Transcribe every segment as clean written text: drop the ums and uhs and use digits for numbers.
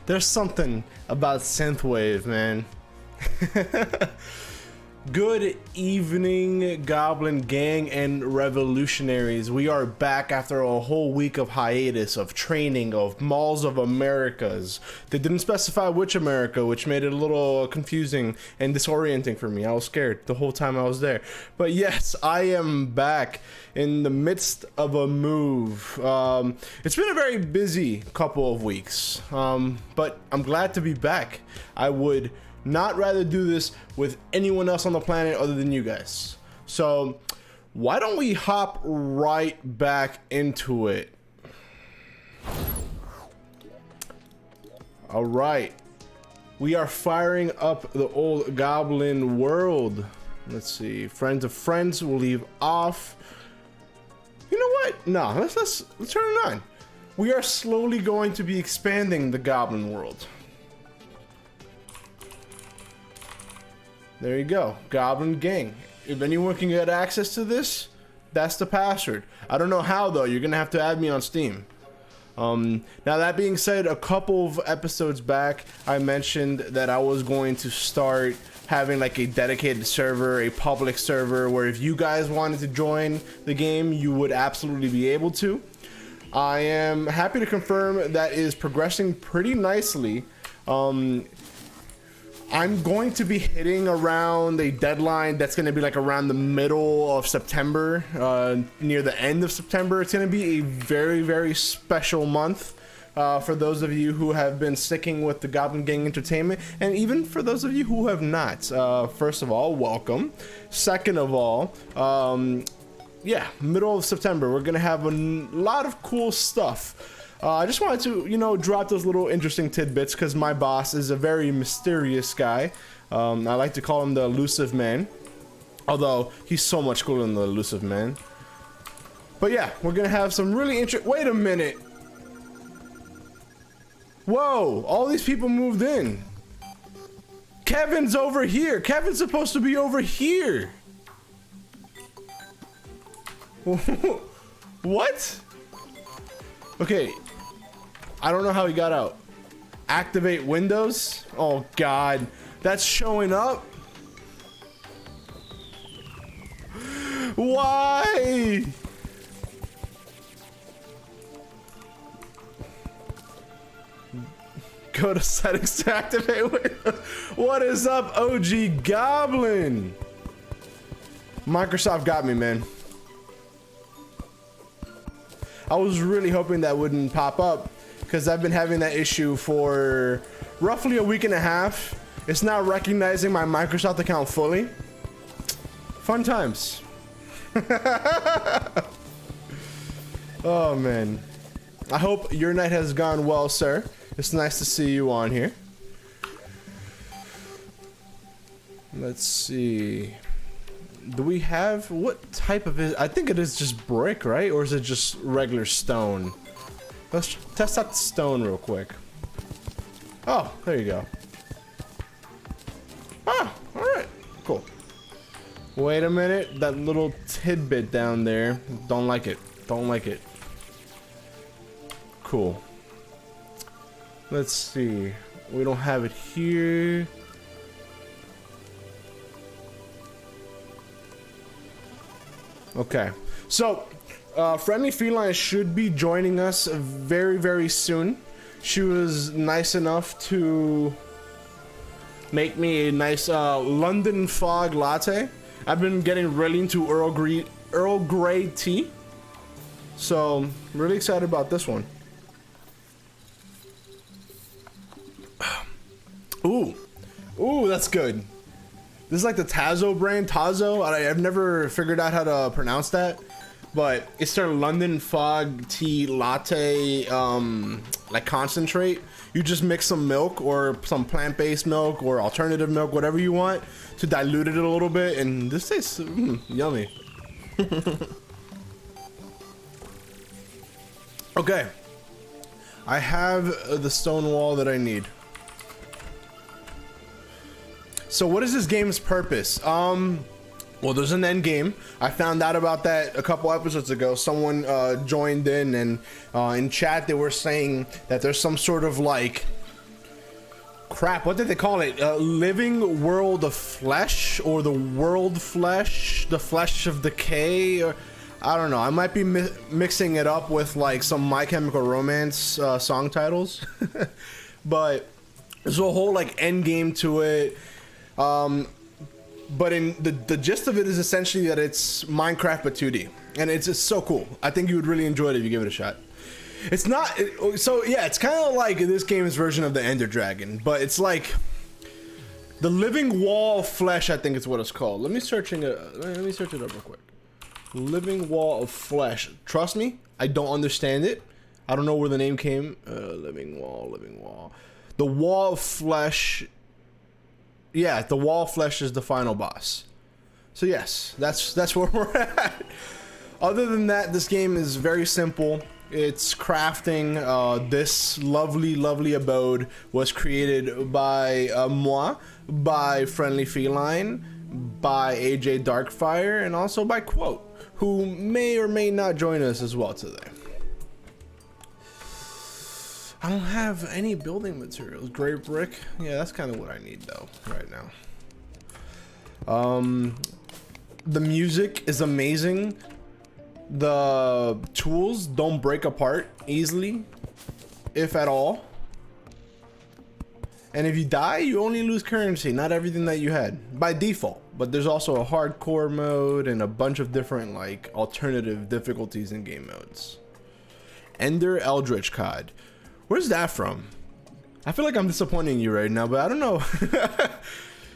There's something about synthwave, man. Good evening, Goblin Gang and Revolutionaries. We are back after a whole week of hiatus, of training, of Malls of Americas. They didn't specify which America, which made it a little confusing and disorienting for me. I was scared the whole time I was there. But yes, I am back in the midst of a move. It's been a very busy couple of weeks, but I'm glad to be back. I would not rather do this with anyone else on the planet other than you guys. So why don't we hop right back into it? All right, we are firing up the old goblin world. Let's see, friends of friends will leave off. You know what? No, let's turn it on. We are slowly going to be expanding the goblin world. There you go, Goblin Gang. If anyone can get access to this, that's the password. I don't know how though, you're gonna have to add me on Steam. Now that being said, a couple of episodes back, I mentioned that I was going to start having like a dedicated server, a public server, where if you guys wanted to join the game, you would absolutely be able to. I am happy to confirm that is progressing pretty nicely. I'm going to be hitting around a deadline that's going to be like around the middle of September, near the end of September. It's going to be a very, very special month for those of you who have been sticking with the Goblin Gang Entertainment, and even for those of you who have not. First of all, welcome. Second of all, yeah, middle of September, we're going to have a lot of cool stuff. I just wanted to, you know, drop those little interesting tidbits because my boss is a very mysterious guy. I like to call him the elusive man, although he's so much cooler than the elusive man. But yeah, we're gonna have some really interesting. Wait a minute. Whoa, all these people moved in. Kevin's over here. Kevin's supposed to be over here. What? Okay, I don't know how he got out. Activate Windows? Oh God, that's showing up? Why? Go to settings to activate Windows. What is up, OG Goblin? Microsoft got me, man. I was really hoping that wouldn't pop up because I've been having that issue for roughly a week and a half. It's not recognizing my Microsoft account fully. Fun times. Oh man. I hope your night has gone well, sir. It's nice to see you on here. Let's see. Do we have, what type of it? I think it is just brick, right? Or is it just regular stone? Let's test out the stone real quick. Oh, there you go. Oh, all right, cool. Wait a minute, that little tidbit down there. Don't like it, don't like it. Cool. Let's see, we don't have it here. Okay, so Friendly Feline should be joining us very, very soon. She was nice enough to make me a nice London Fog latte. I've been getting really into Earl Grey tea, so I'm really excited about this one. Ooh, that's good. This is like the Tazo brand, Tazo. I've never figured out how to pronounce that, but it's their London Fog tea latte, like concentrate. You just mix some milk or some plant-based milk or alternative milk, whatever you want, to dilute it a little bit, and this tastes yummy. Okay, I have the stone wall that I need. So what is this game's purpose? Well, there's an end game. I found out about that a couple episodes ago. Someone joined in, and in chat they were saying that there's some sort of like crap, what did they call it? Living World of Flesh, or the World Flesh, the Flesh of Decay, or I don't know. I might be mixing it up with like some My Chemical Romance song titles. But there's a whole like end game to it. But in the gist of it is essentially that it's Minecraft but 2D, and it's just so cool. I think you would really enjoy it if you give it a shot. It's not so yeah. It's kind of like this game's version of the Ender Dragon, but it's like the Living Wall of Flesh. I think it's what it's called. Let me search it up real quick. Living Wall of Flesh. Trust me, I don't understand it. I don't know where the name came. Living Wall. The Wall of Flesh. Yeah, the Wall of Flesh is the final boss. So yes, that's where we're at. Other than that, this game is very simple. It's crafting. This lovely abode was created by moi, by Friendly Feline, by AJ Darkfire, and also by Quote, who may or may not join us as well today. I don't have any building materials. Gray brick. Yeah, that's kind of what I need though right now. The music is amazing. The tools don't break apart easily, if at all. And if you die, you only lose currency, not everything that you had by default. But there's also a hardcore mode and a bunch of different like alternative difficulties in game modes. Ender Eldritch Cod. Where's that from? I feel like I'm disappointing you right now, but I don't know.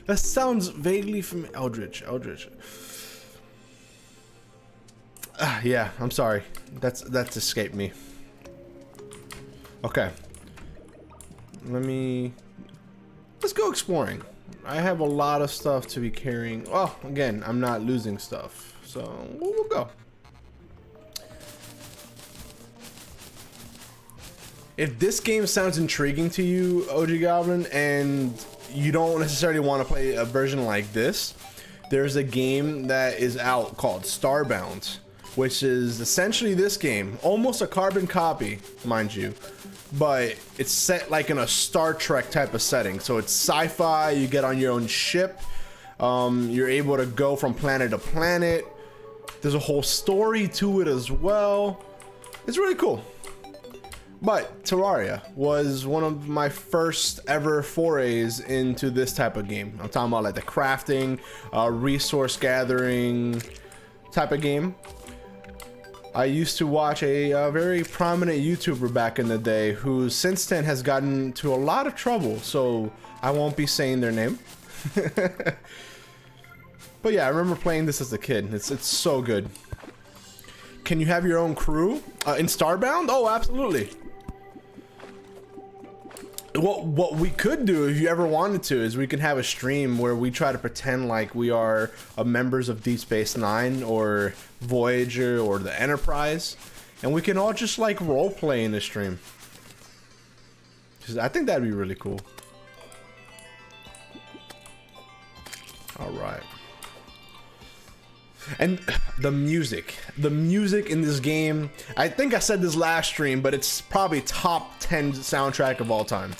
That sounds vaguely from Eldritch. Yeah, I'm sorry. That's escaped me. Okay. Let's go exploring. I have a lot of stuff to be carrying. Oh, again, I'm not losing stuff, so we'll go. If this game sounds intriguing to you, OG Goblin, and you don't necessarily want to play a version like this, there's a game that is out called Starbound, which is essentially this game, almost a carbon copy, mind you, but it's set like in a Star Trek type of setting. So it's sci-fi, you get on your own ship, you're able to go from planet to planet. There's a whole story to it as well. It's really cool. But Terraria was one of my first ever forays into this type of game. I'm talking about like the crafting, resource gathering type of game. I used to watch a very prominent YouTuber back in the day who since then has gotten into a lot of trouble, so I won't be saying their name. But yeah, I remember playing this as a kid. It's so good. Can you have your own crew in Starbound? Oh, absolutely. What we could do, if you ever wanted to, is we can have a stream where we try to pretend like we are members of Deep Space Nine or Voyager or the Enterprise, and we can all just like role play in the stream. I think that'd be really cool. All right. And the music in this game, I think I said this last stream, but it's probably top 10 soundtrack of all time.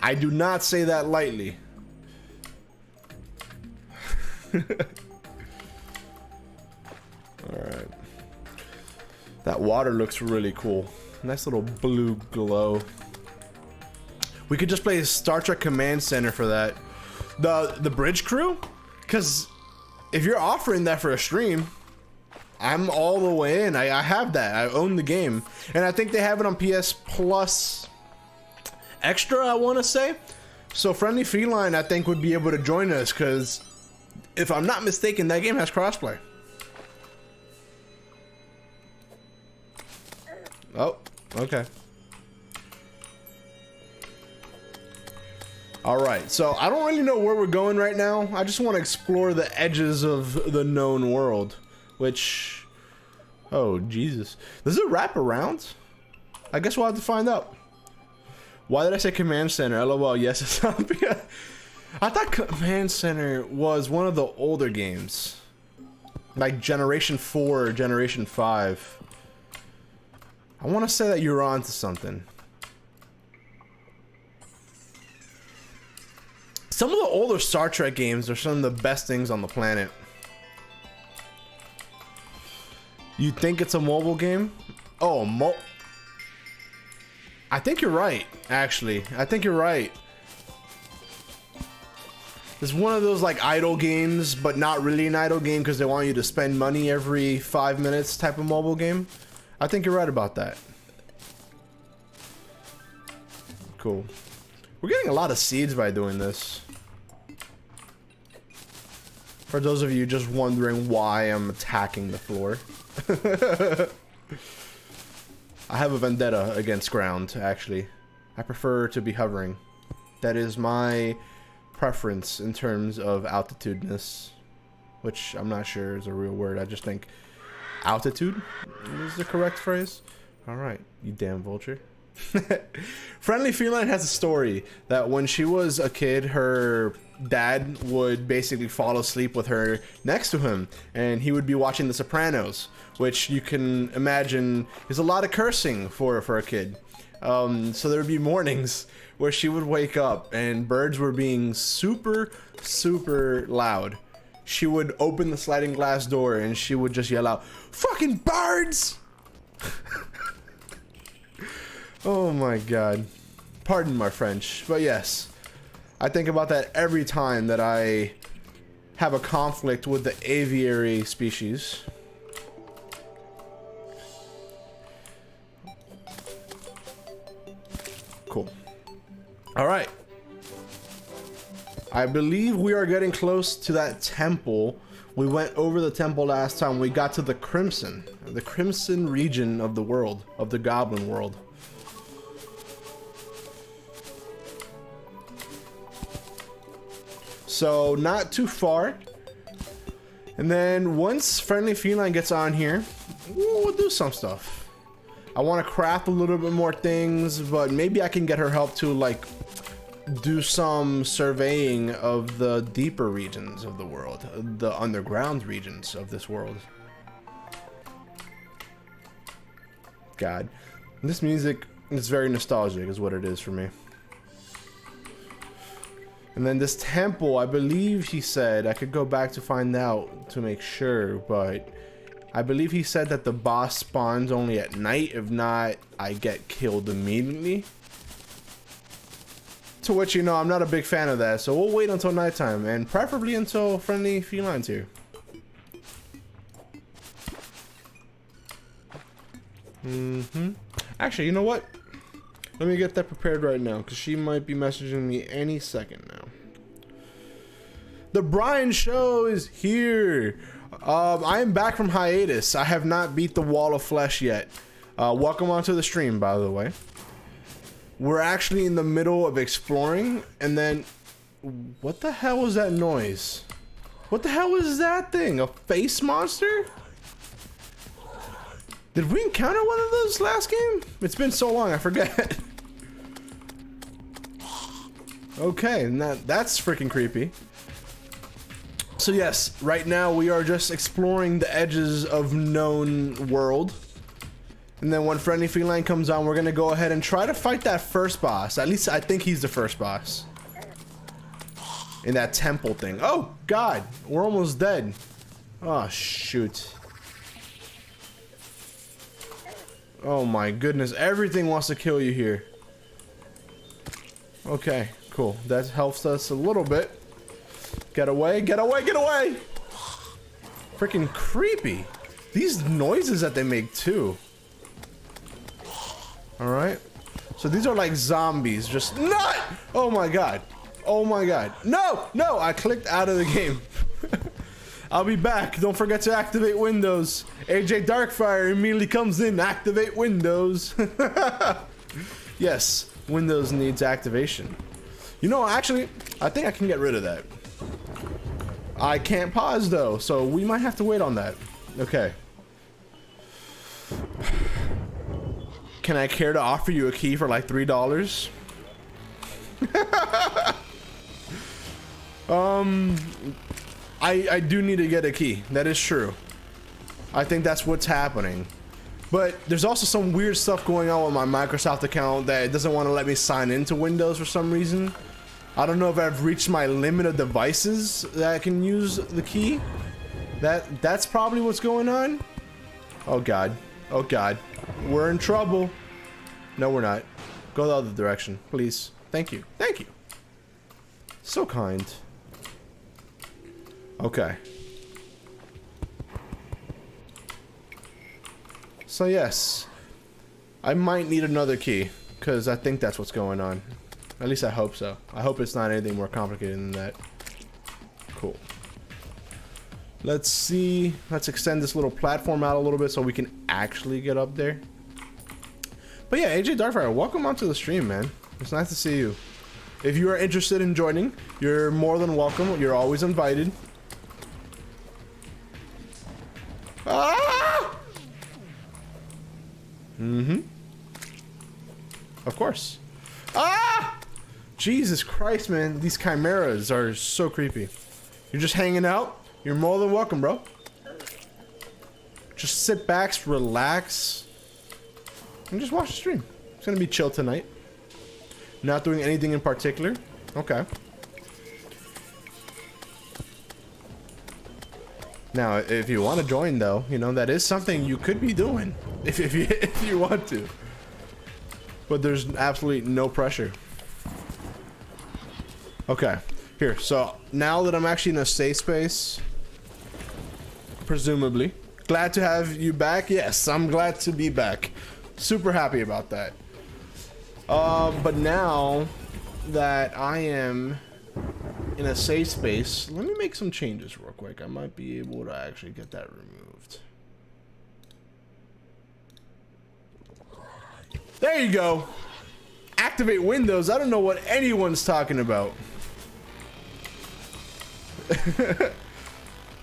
I do not say that lightly. Alright. That water looks really cool. Nice little blue glow. We could just play Star Trek Command Center for that. The bridge crew? Because if you're offering that for a stream, I'm all the way in. I have that. I own the game. And I think they have it on PS Plus Extra, I want to say. So Friendly Feline, I think, would be able to join us, because if I'm not mistaken, that game has crossplay. Oh, okay. Alright, so I don't really know where we're going right now. I just want to explore the edges of the known world. Which... oh, Jesus. Does it wrap around? I guess we'll have to find out. Why did I say Command Center? LOL, yes, it's not. I thought Command Center was one of the older games. Like Generation 4 or Generation 5. I want to say that you're on to something. Some of the older Star Trek games are some of the best things on the planet. You think it's a mobile game? Oh, I think you're right, actually. I think you're right. It's one of those like idle games, but not really an idle game because they want you to spend money every 5 minutes type of mobile game. I think you're right about that. Cool. We're getting a lot of seeds by doing this. For those of you just wondering why I'm attacking the floor. I have a vendetta against ground, actually. I prefer to be hovering. That is my preference in terms of altitudeness, which I'm not sure is a real word. I just think altitude is the correct phrase. All right, you damn vulture. Friendly Feline has a story that when she was a kid, her dad would basically fall asleep with her next to him, and he would be watching The Sopranos, which you can imagine is a lot of cursing for a kid. So there would be mornings where she would wake up and birds were being super loud. She would open the sliding glass door and she would just yell out, "Fucking birds!" Oh my god. Pardon my French, but yes. I think about that every time that I have a conflict with the aviary species. Cool. Alright. I believe we are getting close to that temple. We went over the temple last time. We got to the Crimson region of the world, of the Goblin world. So not too far. And then once Friendly Feline gets on here, we'll do some stuff. I want to craft a little bit more things, but maybe I can get her help to like do some surveying of the deeper regions of the world, the underground regions of this world. God, this music is very nostalgic is what it is for me. And then this temple, I believe he said, I could go back to find out to make sure, but I believe he said that the boss spawns only at night. If not, I get killed immediately. To which, you know, I'm not a big fan of that, so we'll wait until nighttime, and preferably until Friendly Feline's here. Actually, you know what? Let me get that prepared right now, because she might be messaging me any second now. The Brian Show is here. I am back from hiatus. I have not beat the wall of flesh yet. Welcome onto the stream, by the way. We're actually in the middle of exploring, and then... What the hell was that noise? What the hell was that thing? A face monster? Did we encounter one of those last game? It's been so long, I forget. Okay, that's freaking creepy. So yes, right now we are just exploring the edges of known world. And then when Friendly Feline comes on, we're gonna go ahead and try to fight that first boss. At least I think he's the first boss. In that temple thing. Oh god, we're almost dead. Oh shoot. Oh my goodness, everything wants to kill you here. Okay, cool. That helps us a little bit. Get away, get away, get away! Freaking creepy. These noises that they make too. Alright. So these are like zombies, just not! Oh my god. Oh my god. No! No! I clicked out of the game. I'll be back. Don't forget to activate Windows. AJ Darkfire immediately comes in. Activate Windows. Yes, Windows needs activation. You know, actually, I think I can get rid of that. I can't pause though, so we might have to wait on that. Okay. Can I care to offer you a key for like $3? I do need to get a key. That is true. I think that's what's happening. But there's also some weird stuff going on with my Microsoft account that it doesn't want to let me sign into Windows for some reason. I don't know if I've reached my limit of devices that I can use the key. That's probably what's going on. Oh god. Oh god. We're in trouble. No, we're not. Go the other direction, please. Thank you. Thank you. So kind. Okay. So yes, I might need another key, because I think that's what's going on. At least I hope so. I hope it's not anything more complicated than that. Cool. Let's see. Let's extend this little platform out a little bit so we can actually get up there. But yeah, AJ Darkfire, welcome onto the stream, man. It's nice to see you. If you are interested in joining, you're more than welcome. You're always invited. Ah! Mm-hmm. Of course. Ah! Jesus Christ, man. These chimeras are so creepy. You're just hanging out? You're more than welcome, bro. Just sit back, relax, and just watch the stream. It's gonna be chill tonight. Not doing anything in particular. Okay. Now, if you want to join, though, you know, that is something you could be doing if you want to. But there's absolutely no pressure. Okay. Here. So now that I'm actually in a safe space, presumably, glad to have you back. Yes, I'm glad to be back. Super happy about that. But now that I am in a safe space, let me make some changes real quick. I might be able to actually get that removed. There you go. Activate Windows. I don't know what anyone's talking about.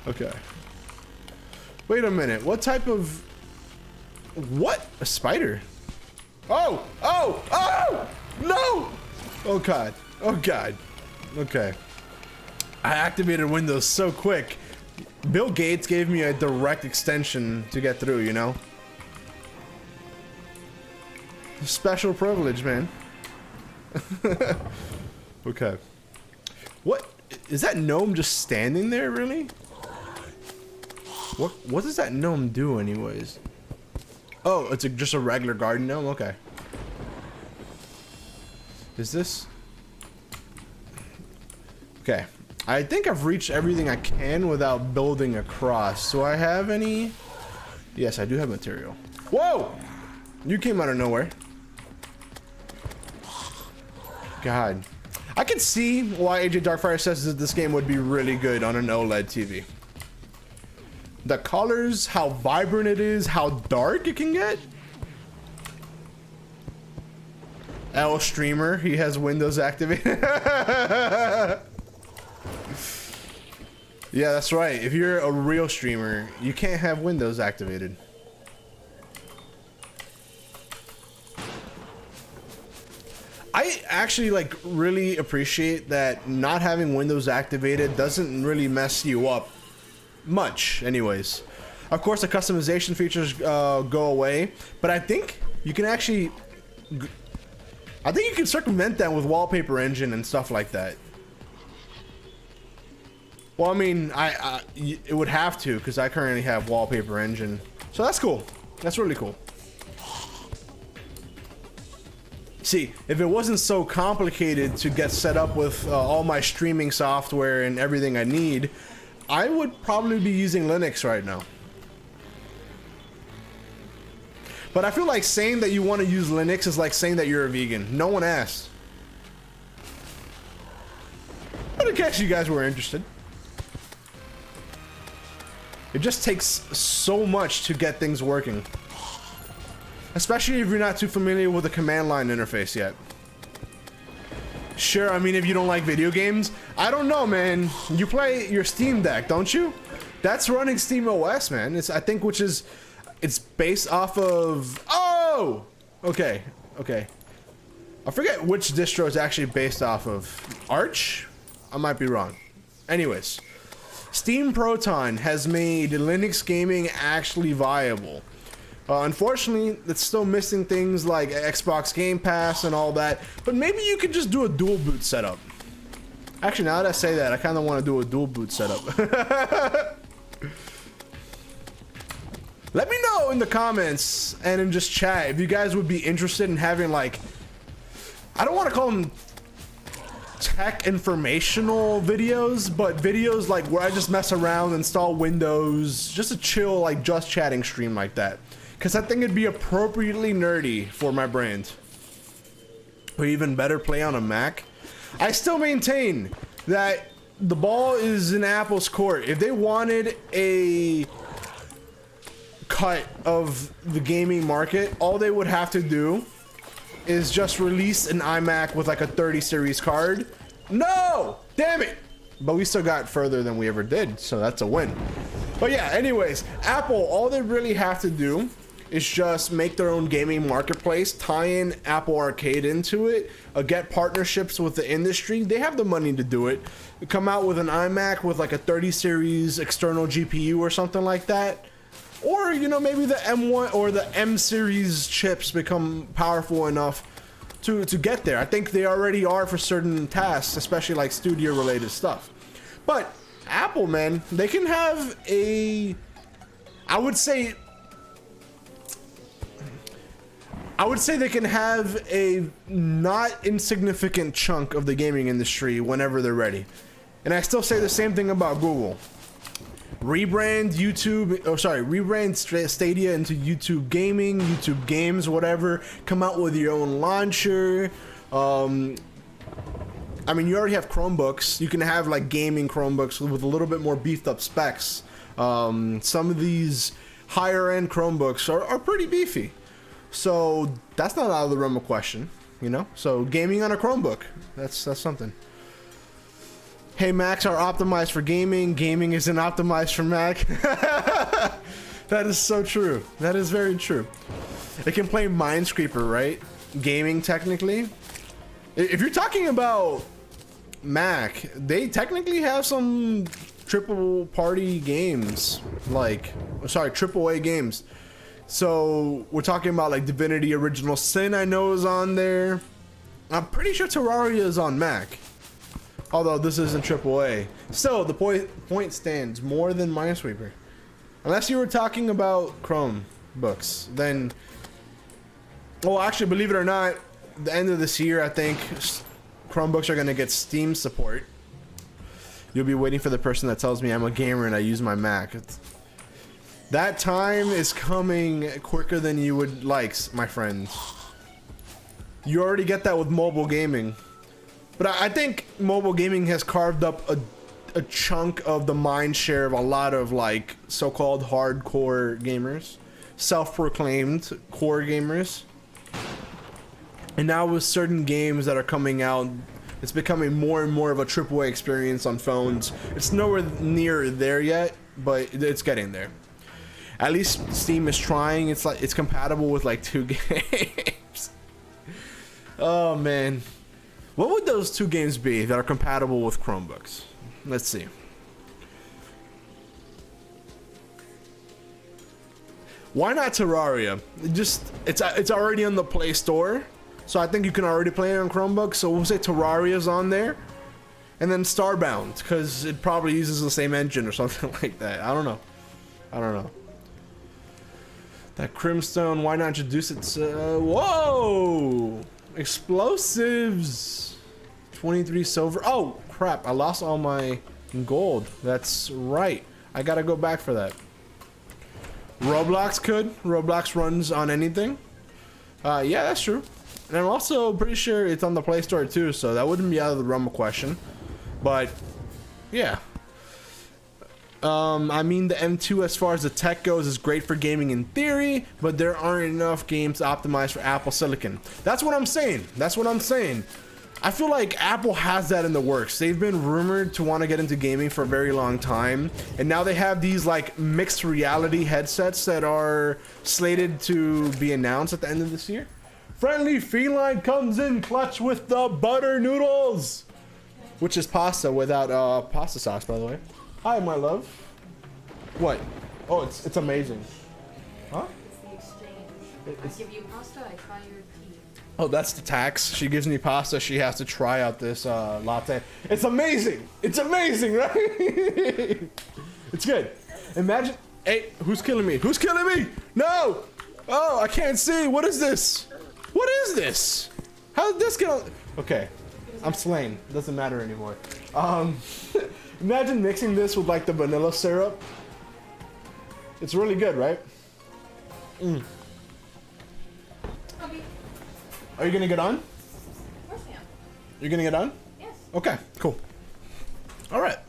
Okay. Wait a minute. What type of... What? A spider? Oh! Oh! Oh! No! Oh god. Oh god. Okay. I activated Windows so quick. Bill Gates gave me a direct extension to get through, you know? Special privilege, man. Okay. What? Is that gnome just standing there, really? What does that gnome do anyways? Oh, it's just a regular garden gnome? Okay. Is this... Okay. I think I've reached everything I can without building across. Do I have any? Yes, I do have material. Whoa! You came out of nowhere. God. I can see why AJ Darkfire says that this game would be really good on an OLED TV. The colors, how vibrant it is, how dark it can get. L streamer, he has Windows activated. Yeah, that's right. If you're a real streamer, you can't have Windows activated. I actually like really appreciate that not having Windows activated doesn't really mess you up much anyways. Of course, the customization features go away, but I think you can actually circumvent that with Wallpaper Engine and stuff like that. Well, I mean, it would have to, because I currently have Wallpaper Engine. So that's cool. That's really cool. See, if it wasn't so complicated to get set up with all my streaming software and everything I need, I would probably be using Linux right now. But I feel like saying that you want to use Linux is like saying that you're a vegan. No one asked. But in case you guys were interested. It just takes so much to get things working. Especially if you're not too familiar with the command line interface yet. Sure, I mean, if you don't like video games, I don't know, man. You play your Steam Deck, don't you? That's running Steam OS, man. I think it's based off of... Oh! Okay, okay. I forget which distro is actually based off of. Arch? I might be wrong. Anyways. Steam Proton has made Linux gaming actually viable. Unfortunately, it's still missing things like Xbox Game Pass and all that, but maybe you could just do a dual boot setup. Actually, now that I say that, I kind of want to do a dual boot setup. Let me know in the comments and in just chat if you guys would be interested in having, like, I don't want to call them tech informational videos, but videos like where I just mess around, install Windows, just a chill, like, just chatting stream like that. Because I think it'd be appropriately nerdy for my brand. Or even better, play on a Mac. I still maintain that the ball is in Apple's court. If they wanted a cut of the gaming market, all they would have to do is just release an iMac with like a 30 series card. No! Damn it! But we still got further than we ever did, so that's a win. But yeah, anyways, Apple, all they really have to do is just make their own gaming marketplace, tie in Apple Arcade into it, get partnerships with the industry. They have the money to do it. Come out with an iMac with like a 30 series external GPU or something like that. Or, you know, maybe the M1 or the M series chips become powerful enough to get there. I think they already are for certain tasks, especially like studio related stuff. But Apple, man, they can have a, I would say they can have a not insignificant chunk of the gaming industry whenever they're ready. And I still say the same thing about Google. Rebrand Stadia into YouTube Gaming, YouTube Games, whatever. Come out with your own launcher. I mean, you already have Chromebooks. You can have like gaming Chromebooks with a little bit more beefed up specs. Some of these higher end Chromebooks are pretty beefy. So that's not out of the realm of question, you know? So gaming on a Chromebook, that's something. Hey, Macs are optimized for gaming. Gaming isn't optimized for Mac. That is so true. That is very true. It can play Minesweeper, right? Gaming, technically. If you're talking about Mac, they technically have some triple party games. Like, sorry, AAA games. So we're talking about like Divinity Original Sin, I know, is on there. I'm pretty sure Terraria is on Mac. Although this isn't AAA. Still, the point stands more than Minesweeper. Unless you were talking about Chromebooks, then... Well, actually, believe it or not, the end of this year, I think Chromebooks are going to get Steam support. You'll be waiting for the person that tells me I'm a gamer and I use my Mac. That time is coming quicker than you would like, my friends. You already get that with mobile gaming. But I think mobile gaming has carved up a chunk of the mind share of a lot of like so-called hardcore gamers, self-proclaimed core gamers. And now with certain games that are coming out, it's becoming more and more of a AAA experience on phones. It's nowhere near there yet, but it's getting there. At least Steam is trying. It's like it's compatible with like 2 games. Oh man. What would those 2 games be that are compatible with Chromebooks? Let's see. Why not Terraria? It's already on the Play Store, so I think you can already play it on Chromebook. So we'll say Terraria's on there, and then Starbound, because it probably uses the same engine or something like that. I don't know. That Crimstone, why not introduce it to... whoa! Explosives! 23 silver. Oh, crap. I lost all my gold. That's right. I gotta go back for that. Roblox could. Roblox runs on anything. Yeah, that's true. And I'm also pretty sure it's on the Play Store too, so that wouldn't be out of the realm of question. But, yeah. I mean, the M2 as far as the tech goes is great for gaming in theory, but there aren't enough games optimized for Apple Silicon. That's what I'm saying. That's what I'm saying. I feel like Apple has that in the works. They've been rumored to want to get into gaming for a very long time, and now they have these like mixed reality headsets that are slated to be announced at the end of this year. Friendly Feline comes in clutch with the butter noodles, which is pasta without pasta sauce, by the way. Hi, my love. What? Oh, it's amazing. Huh? It's the exchange. I give you pasta, I try your tea. Oh, that's the tax. She gives me pasta. She has to try out this latte. It's amazing. It's amazing, right? It's good. Imagine. Hey, who's killing me? Who's killing me? No. Oh, I can't see. What is this? What is this? How did this get on? Okay, I'm slain. It doesn't matter anymore. Imagine mixing this with like the vanilla syrup. It's really good, right? Mm. Okay. Are you gonna get on? Of course I am. You're gonna get on? Yes. Okay, cool. All right.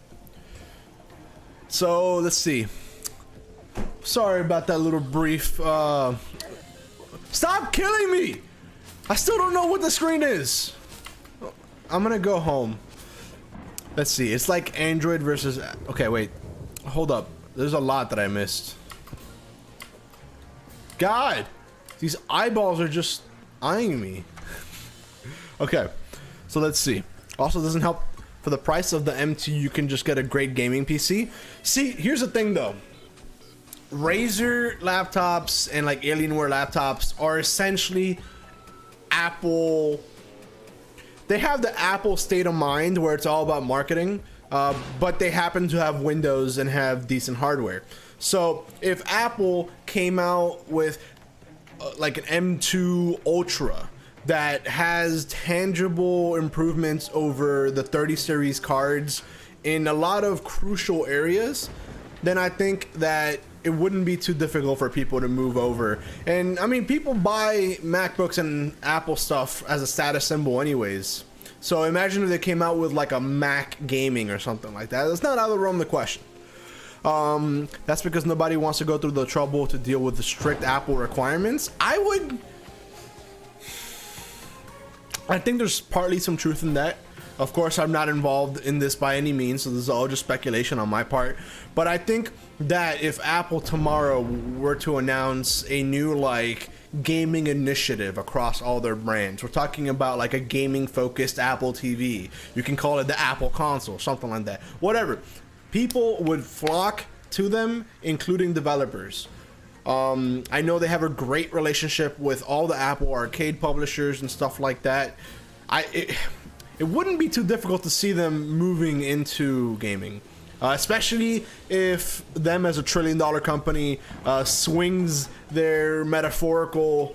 So let's see. Sorry about that little brief. Stop killing me! I still don't know what the screen is. I'm gonna go home. Let's see. It's like Android versus. Okay, wait. Hold up. There's a lot that I missed. God, these eyeballs are just eyeing me. Okay, so let's see. Also, doesn't help for the price of the M2. You can just get a great gaming PC. See, here's the thing though. Razer laptops and like Alienware laptops are essentially Apple. They have the Apple state of mind where it's all about marketing, but they happen to have Windows and have decent hardware. So if Apple came out with like an M2 Ultra that has tangible improvements over the 30 series cards in a lot of crucial areas, then I think that it wouldn't be too difficult for people to move over. And I mean, people buy MacBooks and Apple stuff as a status symbol anyways. So imagine if they came out with like a Mac gaming or something like that. That's not out of the realm of the question. That's because nobody wants to go through the trouble to deal with the strict Apple requirements. I think there's partly some truth in that. Of course, I'm not involved in this by any means, so this is all just speculation on my part. But I think that if Apple tomorrow were to announce a new like gaming initiative across all their brands, we're talking about like a gaming focused Apple TV. You can call it the Apple console, something like that. Whatever. People would flock to them, including developers. I know they have a great relationship with all the Apple Arcade publishers and stuff like that. It wouldn't be too difficult to see them moving into gaming, especially if them as a $1 trillion company swings their metaphorical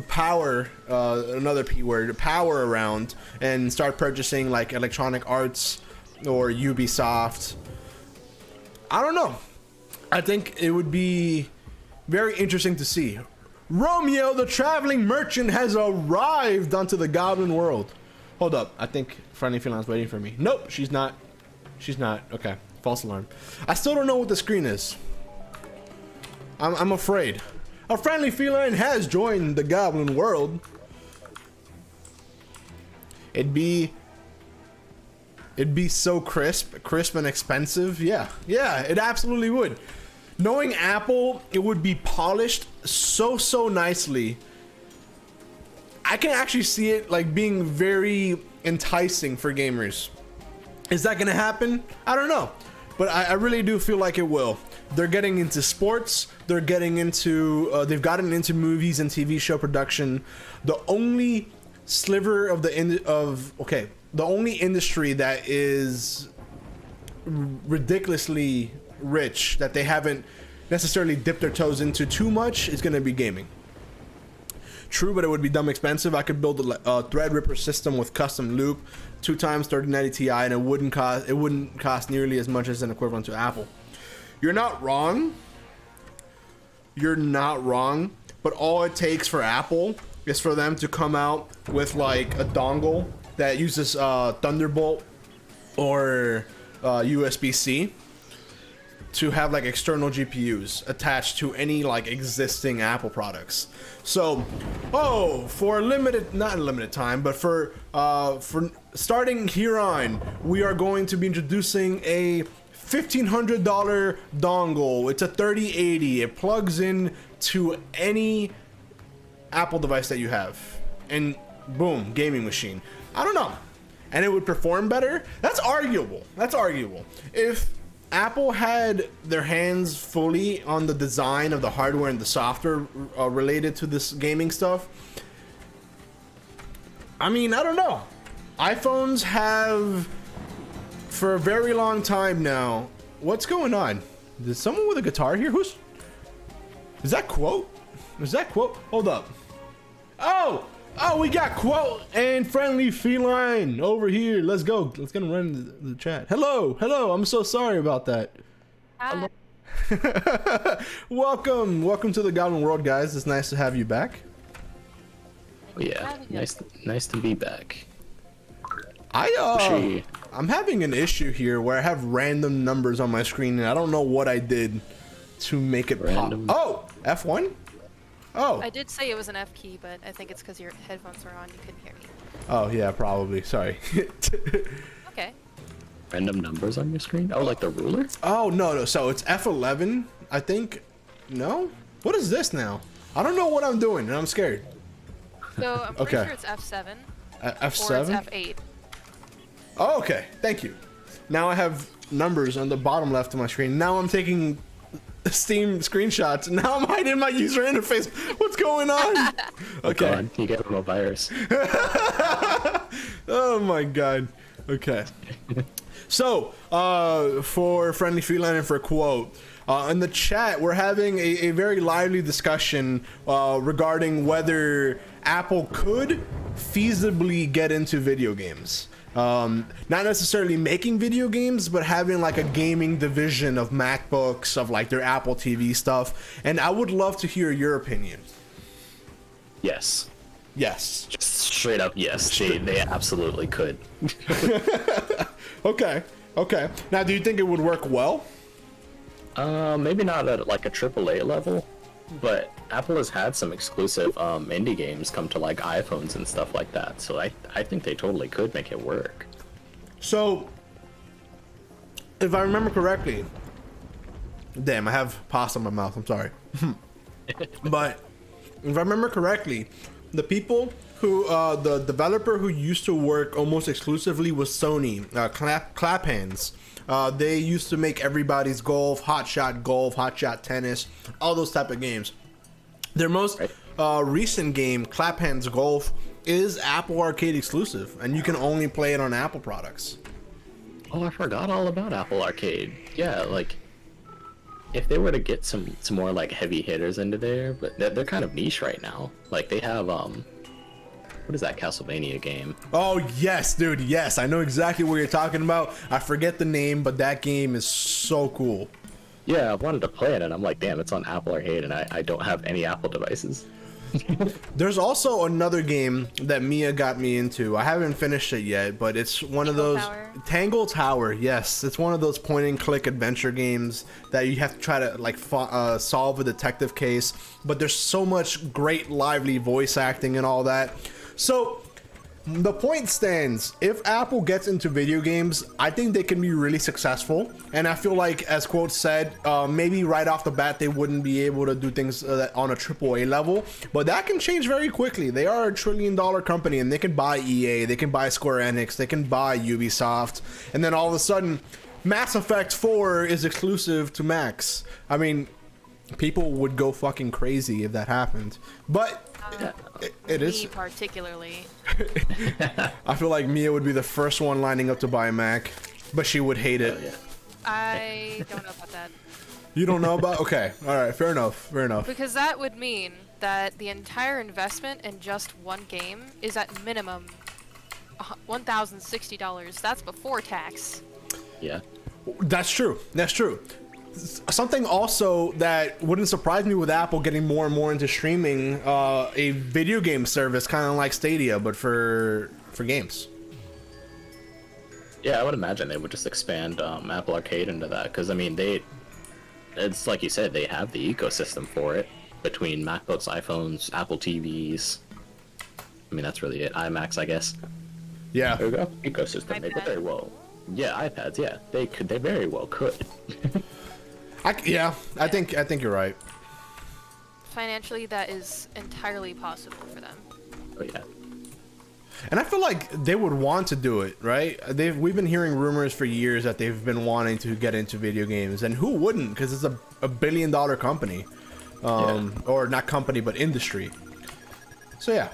power, another P word, power around and start purchasing like Electronic Arts or Ubisoft. I don't know. I think it would be very interesting to see. Romeo, the traveling merchant, has arrived onto the Goblin world. Hold up. I think Friendly Feline's waiting for me. Nope, she's not. She's not. Okay, false alarm. I still don't know what the screen is. I'm afraid. A Friendly Feline has joined the Goblin world. It'd be so crisp and expensive. Yeah, it absolutely would. Knowing Apple, it would be polished so nicely. I can actually see it like being very enticing for gamers. Is that gonna happen? I don't know, but I really do feel like it will. They're getting into sports. They're getting into they've gotten into movies and TV show production. The only sliver of the only industry that is ridiculously rich that they haven't necessarily dipped their toes into too much is going to be gaming. True, but it would be dumb expensive. I could build a Threadripper system with custom loop, 2x 3090 Ti, and it wouldn't cost nearly as much as an equivalent to Apple. You're not wrong. You're not wrong. But all it takes for Apple is for them to come out with like a dongle that uses Thunderbolt or USB-C to have like external GPUs attached to any like existing Apple products. So, for not a limited time, but for starting here on, we are going to be introducing a $1,500 dongle. It's a 3080. It plugs in to any Apple device that you have, and boom, gaming machine. I don't know, and it would perform better. That's arguable. If Apple had their hands fully on the design of the hardware and the software related to this gaming stuff, I mean, I don't know. iPhones have, for a very long time now. What's going on? Is someone with a guitar here? Is that Quote? Is that Quote? Hold up. Oh, we got Quote and Friendly Feline over here. Let's go. Let's get them run the chat. Hello. I'm so sorry about that. Hi. Welcome to the Goblin World, guys. It's nice to have you back. Oh, yeah, nice to be back. I'm having an issue here where I have random numbers on my screen and I don't know what I did to make it Random. pop. Oh, F1? Oh. I did say it was an F key, but I think it's because your headphones were on. You couldn't hear me. Oh, yeah, probably. Sorry. Okay. Random numbers on your screen? Oh, like the ruler? Oh, no. So it's F11, I think. No? What is this now? I don't know what I'm doing and I'm scared. So I'm pretty sure it's F7. F7? Or it's F8. Oh, okay. Thank you. Now I have numbers on the bottom left of my screen. Now I'm taking Steam screenshots. Now I'm hiding my user interface. What's going on? Okay. God, you get a virus. Oh my god. Okay. So, for Friendly Feline and for Quote, in the chat, we're having a very lively discussion regarding whether Apple could feasibly get into video games. Not necessarily making video games, but having like a gaming division of MacBooks, of like their Apple TV stuff. And I would love to hear your opinion. Yes. Yes. Just straight up yes. They absolutely could. Okay. Now, do you think it would work well? Maybe not at like a AAA level, but Apple has had some exclusive indie games come to like iPhones and stuff like that. So I think they totally could make it work. So, if I remember correctly, damn, I have pasta in my mouth. I'm sorry. But if I remember correctly, the people who, the developer who used to work almost exclusively with Sony, Claphans, they used to make Everybody's Golf, Hot Shot Tennis, all those type of games. Their most recent game, Claphans Golf, is Apple Arcade exclusive, and you can only play it on Apple products. Oh, I forgot all about Apple Arcade. Yeah, like if they were to get some more like heavy hitters into there, but they're kind of niche right now. Like they have what is that Castlevania game? Oh yes, dude, yes, I know exactly what you're talking about. I forget the name, but that game is so cool. Yeah, I wanted to play it, and I'm like, damn, it's on Apple Arcade, and I don't have any Apple devices. There's also another game that Mia got me into. I haven't finished it yet, but it's one of those Tangle Tower. Yes, it's one of those point and click adventure games that you have to try to like solve a detective case. But there's so much great lively voice acting and all that. So the point stands, if Apple gets into video games, I think they can be really successful. And I feel like, as Quote said, maybe right off the bat they wouldn't be able to do things on a AAA level, but that can change very quickly. They are a $1 trillion company, and they can buy EA, they can buy Square Enix, they can buy Ubisoft, and then all of a sudden Mass Effect 4 is exclusive to Macs. I mean, people would go fucking crazy if that happened, but it is. Me particularly. I feel like Mia would be the first one lining up to buy a Mac, but she would hate it. Oh, yeah. I don't know about that. You don't know about? Okay, all right, fair enough. Because that would mean that the entire investment in just one game is at minimum $1,060. That's before tax. Yeah. That's true. Something also that wouldn't surprise me with Apple getting more and more into streaming, a video game service kind of like Stadia, but for games. Yeah, I would imagine they would just expand Apple Arcade into that, because I mean it's like you said, they have the ecosystem for it between MacBooks, iPhones, Apple TVs. I mean, that's really it. iMacs, I guess. Yeah. There we go. Ecosystem. They could very well. Yeah, iPads. Yeah, they very well could. I think you're right. Financially, that is entirely possible for them. Oh yeah. And I feel like they would want to do it, right? We've been hearing rumors for years that they've been wanting to get into video games, and who wouldn't? Because it's a $1 billion company, or not company, but industry. So yeah,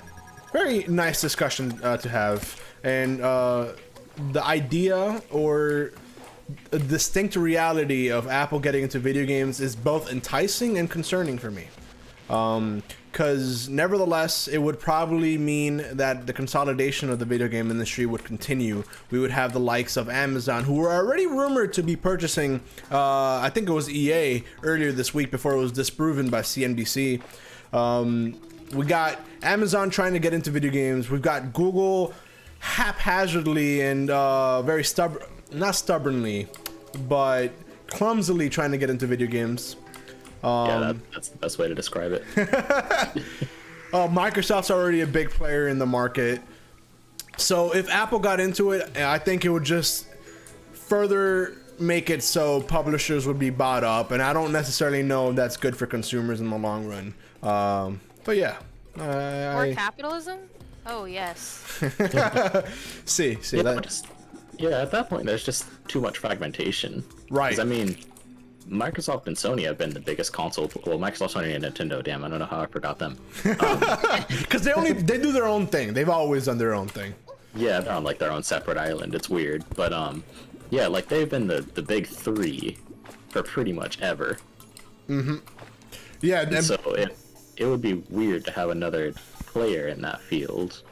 very nice discussion to have, and the idea or a distinct reality of Apple getting into video games is both enticing and concerning for me. Because nevertheless, it would probably mean that the consolidation of the video game industry would continue. We would have the likes of Amazon, who were already rumored to be purchasing, I think it was EA earlier this week before it was disproven by CNBC. We got Amazon trying to get into video games. We've got Google haphazardly and very not stubbornly, but clumsily trying to get into video games. Yeah, that's the best way to describe it. Microsoft's already a big player in the market. So if Apple got into it, I think it would just further make it so publishers would be bought up. And I don't necessarily know if that's good for consumers in the long run. But yeah. More capitalism? Oh, yes. See, Yeah, that. yeah, at that point, there's just too much fragmentation. Right. 'Cause, I mean, Microsoft and Sony have been the biggest console. Well, Microsoft, Sony, and Nintendo. Damn, I don't know how I forgot them. Because they do their own thing. They've always done their own thing. Yeah, they're on like their own separate island. It's weird, but yeah, like they've been the big three for pretty much ever. Yeah. So it would be weird to have another player in that field.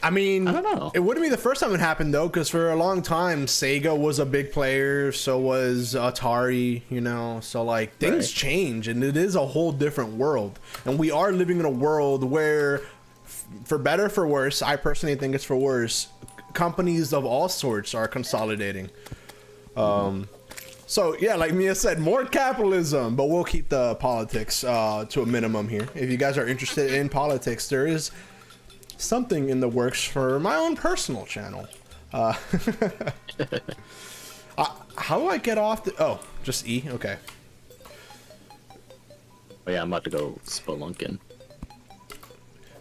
I mean, I don't know. It wouldn't be the first time it happened though, because for a long time, Sega was a big player, so was Atari, you know. So like things Right. change, and it is a whole different world. And we are living in a world where, for better, for worse, I personally think it's for worse. Companies of all sorts are consolidating. So yeah, like Mia said, more capitalism, but we'll keep the politics to a minimum here. If you guys are interested in politics, there is something in the works for my own personal channel. How do I get off the... Oh, just E? Okay. Oh yeah, I'm about to go spelunking.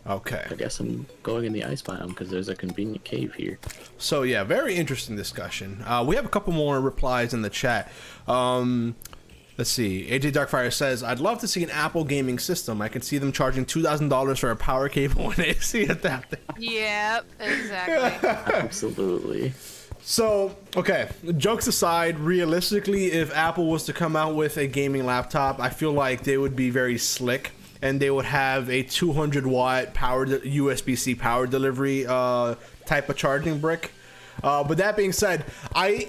Okay. I guess I'm going in the ice biome because there's a convenient cave here. So yeah, very interesting discussion. We have a couple more replies in the chat. Let's see. AJ Darkfire says, I'd love to see an Apple gaming system. I can see them charging $2,000 for a power cable and AC adapter. Yep, exactly. Absolutely. So, okay, jokes aside, realistically, if Apple was to come out with a gaming laptop, I feel like they would be very slick, and they would have a 200-watt USB-C power delivery type of charging brick. But that being said, I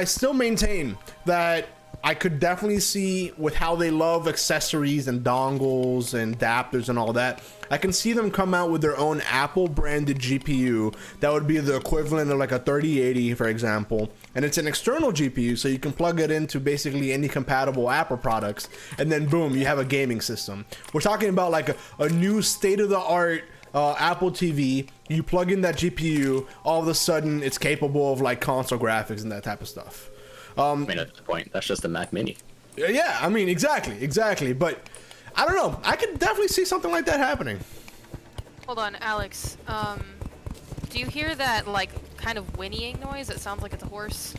still maintain that I could definitely see, with how they love accessories and dongles and adapters and all that, I can see them come out with their own Apple branded GPU that would be the equivalent of like a 3080, for example. And it's an external GPU, so you can plug it into basically any compatible Apple products, and then boom, you have a gaming system. We're talking about like a new state-of-the-art Apple TV. You plug in that GPU, all of a sudden it's capable of like console graphics and that type of stuff. I mean, at this point, that's just a Mac Mini. Yeah, I mean, exactly. But I don't know. I could definitely see something like that happening. Hold on, Alex. Do you hear that, like, kind of whinnying noise? It sounds like it's a horse.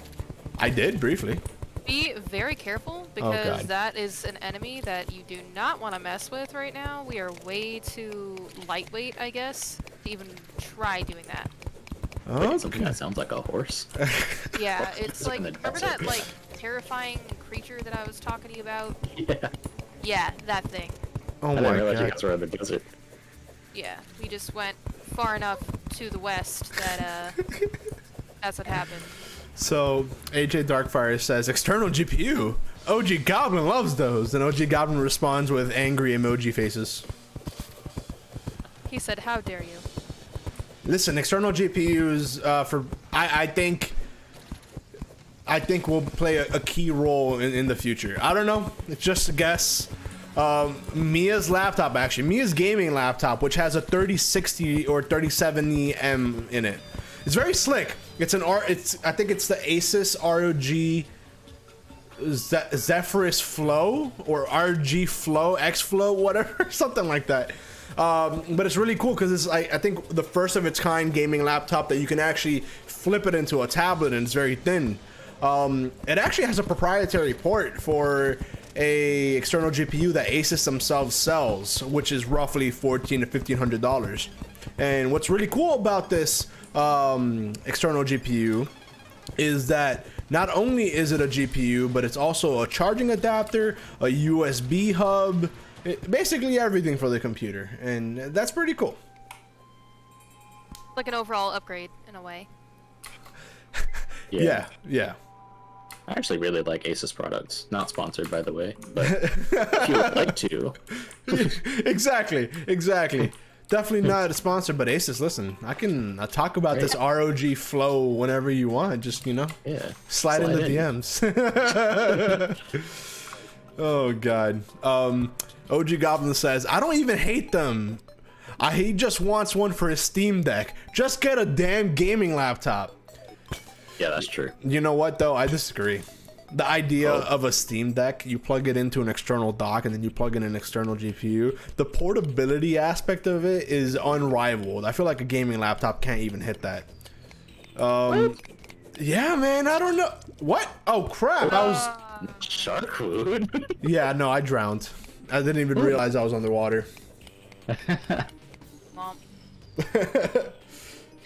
I did, briefly. Be very careful, God. because that is an enemy that you do not want to mess with right now. We are way too lightweight, I guess, to even try doing that. Wait, something that sounds like a horse. Yeah, it's like, in the remember desert. that, like, terrifying creature that I was talking to you about? Yeah. Yeah, that thing. Oh I my didn't realize you god. guys were in the desert. Yeah, we just went far enough to the west that, that's what happened. So, AJ Darkfire says, external GPU? OG Goblin loves those. And OG Goblin responds with angry emoji faces. He said, how dare you? Listen, external GPUs, I think will play a key role in the future. I don't know. It's just a guess. Mia's laptop, actually. Mia's gaming laptop, which has a 3060 or 3070M in it. It's very slick. I think it's the Asus ROG Zephyrus Flow or RG Flow, X Flow, whatever, something like that. But it's really cool because it's, I think, the first of its kind gaming laptop that you can actually flip it into a tablet, and it's very thin. It actually has a proprietary port for a external GPU that Asus themselves sells, which is roughly $1,400 to $1,500. And what's really cool about this external GPU is that not only is it a GPU, but it's also a charging adapter, a USB hub, basically everything for the computer, and that's pretty cool. Like an overall upgrade in a way. Yeah. I actually really like Asus products. Not sponsored, by the way, but if you would like to. Exactly. Definitely not a sponsor, but Asus, listen, I can talk about this ROG Flow whenever you want. Just, slide in the DMs. Oh, God. OG Goblin says, I don't even hate them. He just wants one for his Steam Deck. Just get a damn gaming laptop. Yeah, that's true. You know what, though? I disagree. The idea of a Steam Deck, you plug it into an external dock and then you plug in an external GPU. The portability aspect of it is unrivaled. I feel like a gaming laptop can't even hit that. Yeah, man, I don't know. What? Oh, crap. I was... Shark food? Yeah, no, I drowned. I didn't even realize I was underwater. Mom.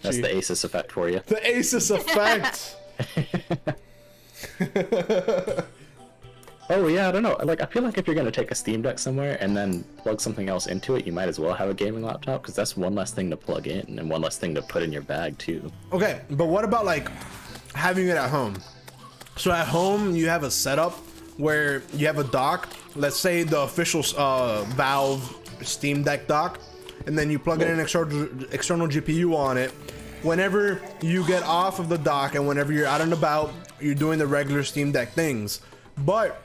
That's the Asus effect for you. The Asus effect! Oh yeah, I don't know. Like, I feel like if you're gonna take a Steam Deck somewhere and then plug something else into it, you might as well have a gaming laptop, because that's one less thing to plug in and one less thing to put in your bag too. Okay, but what about like having it at home? So at home, you have a setup where you have a dock. Let's say the official Valve Steam Deck dock, and then you plug in an external GPU on it. Whenever you get off of the dock and whenever you're out and about, you're doing the regular Steam Deck things. But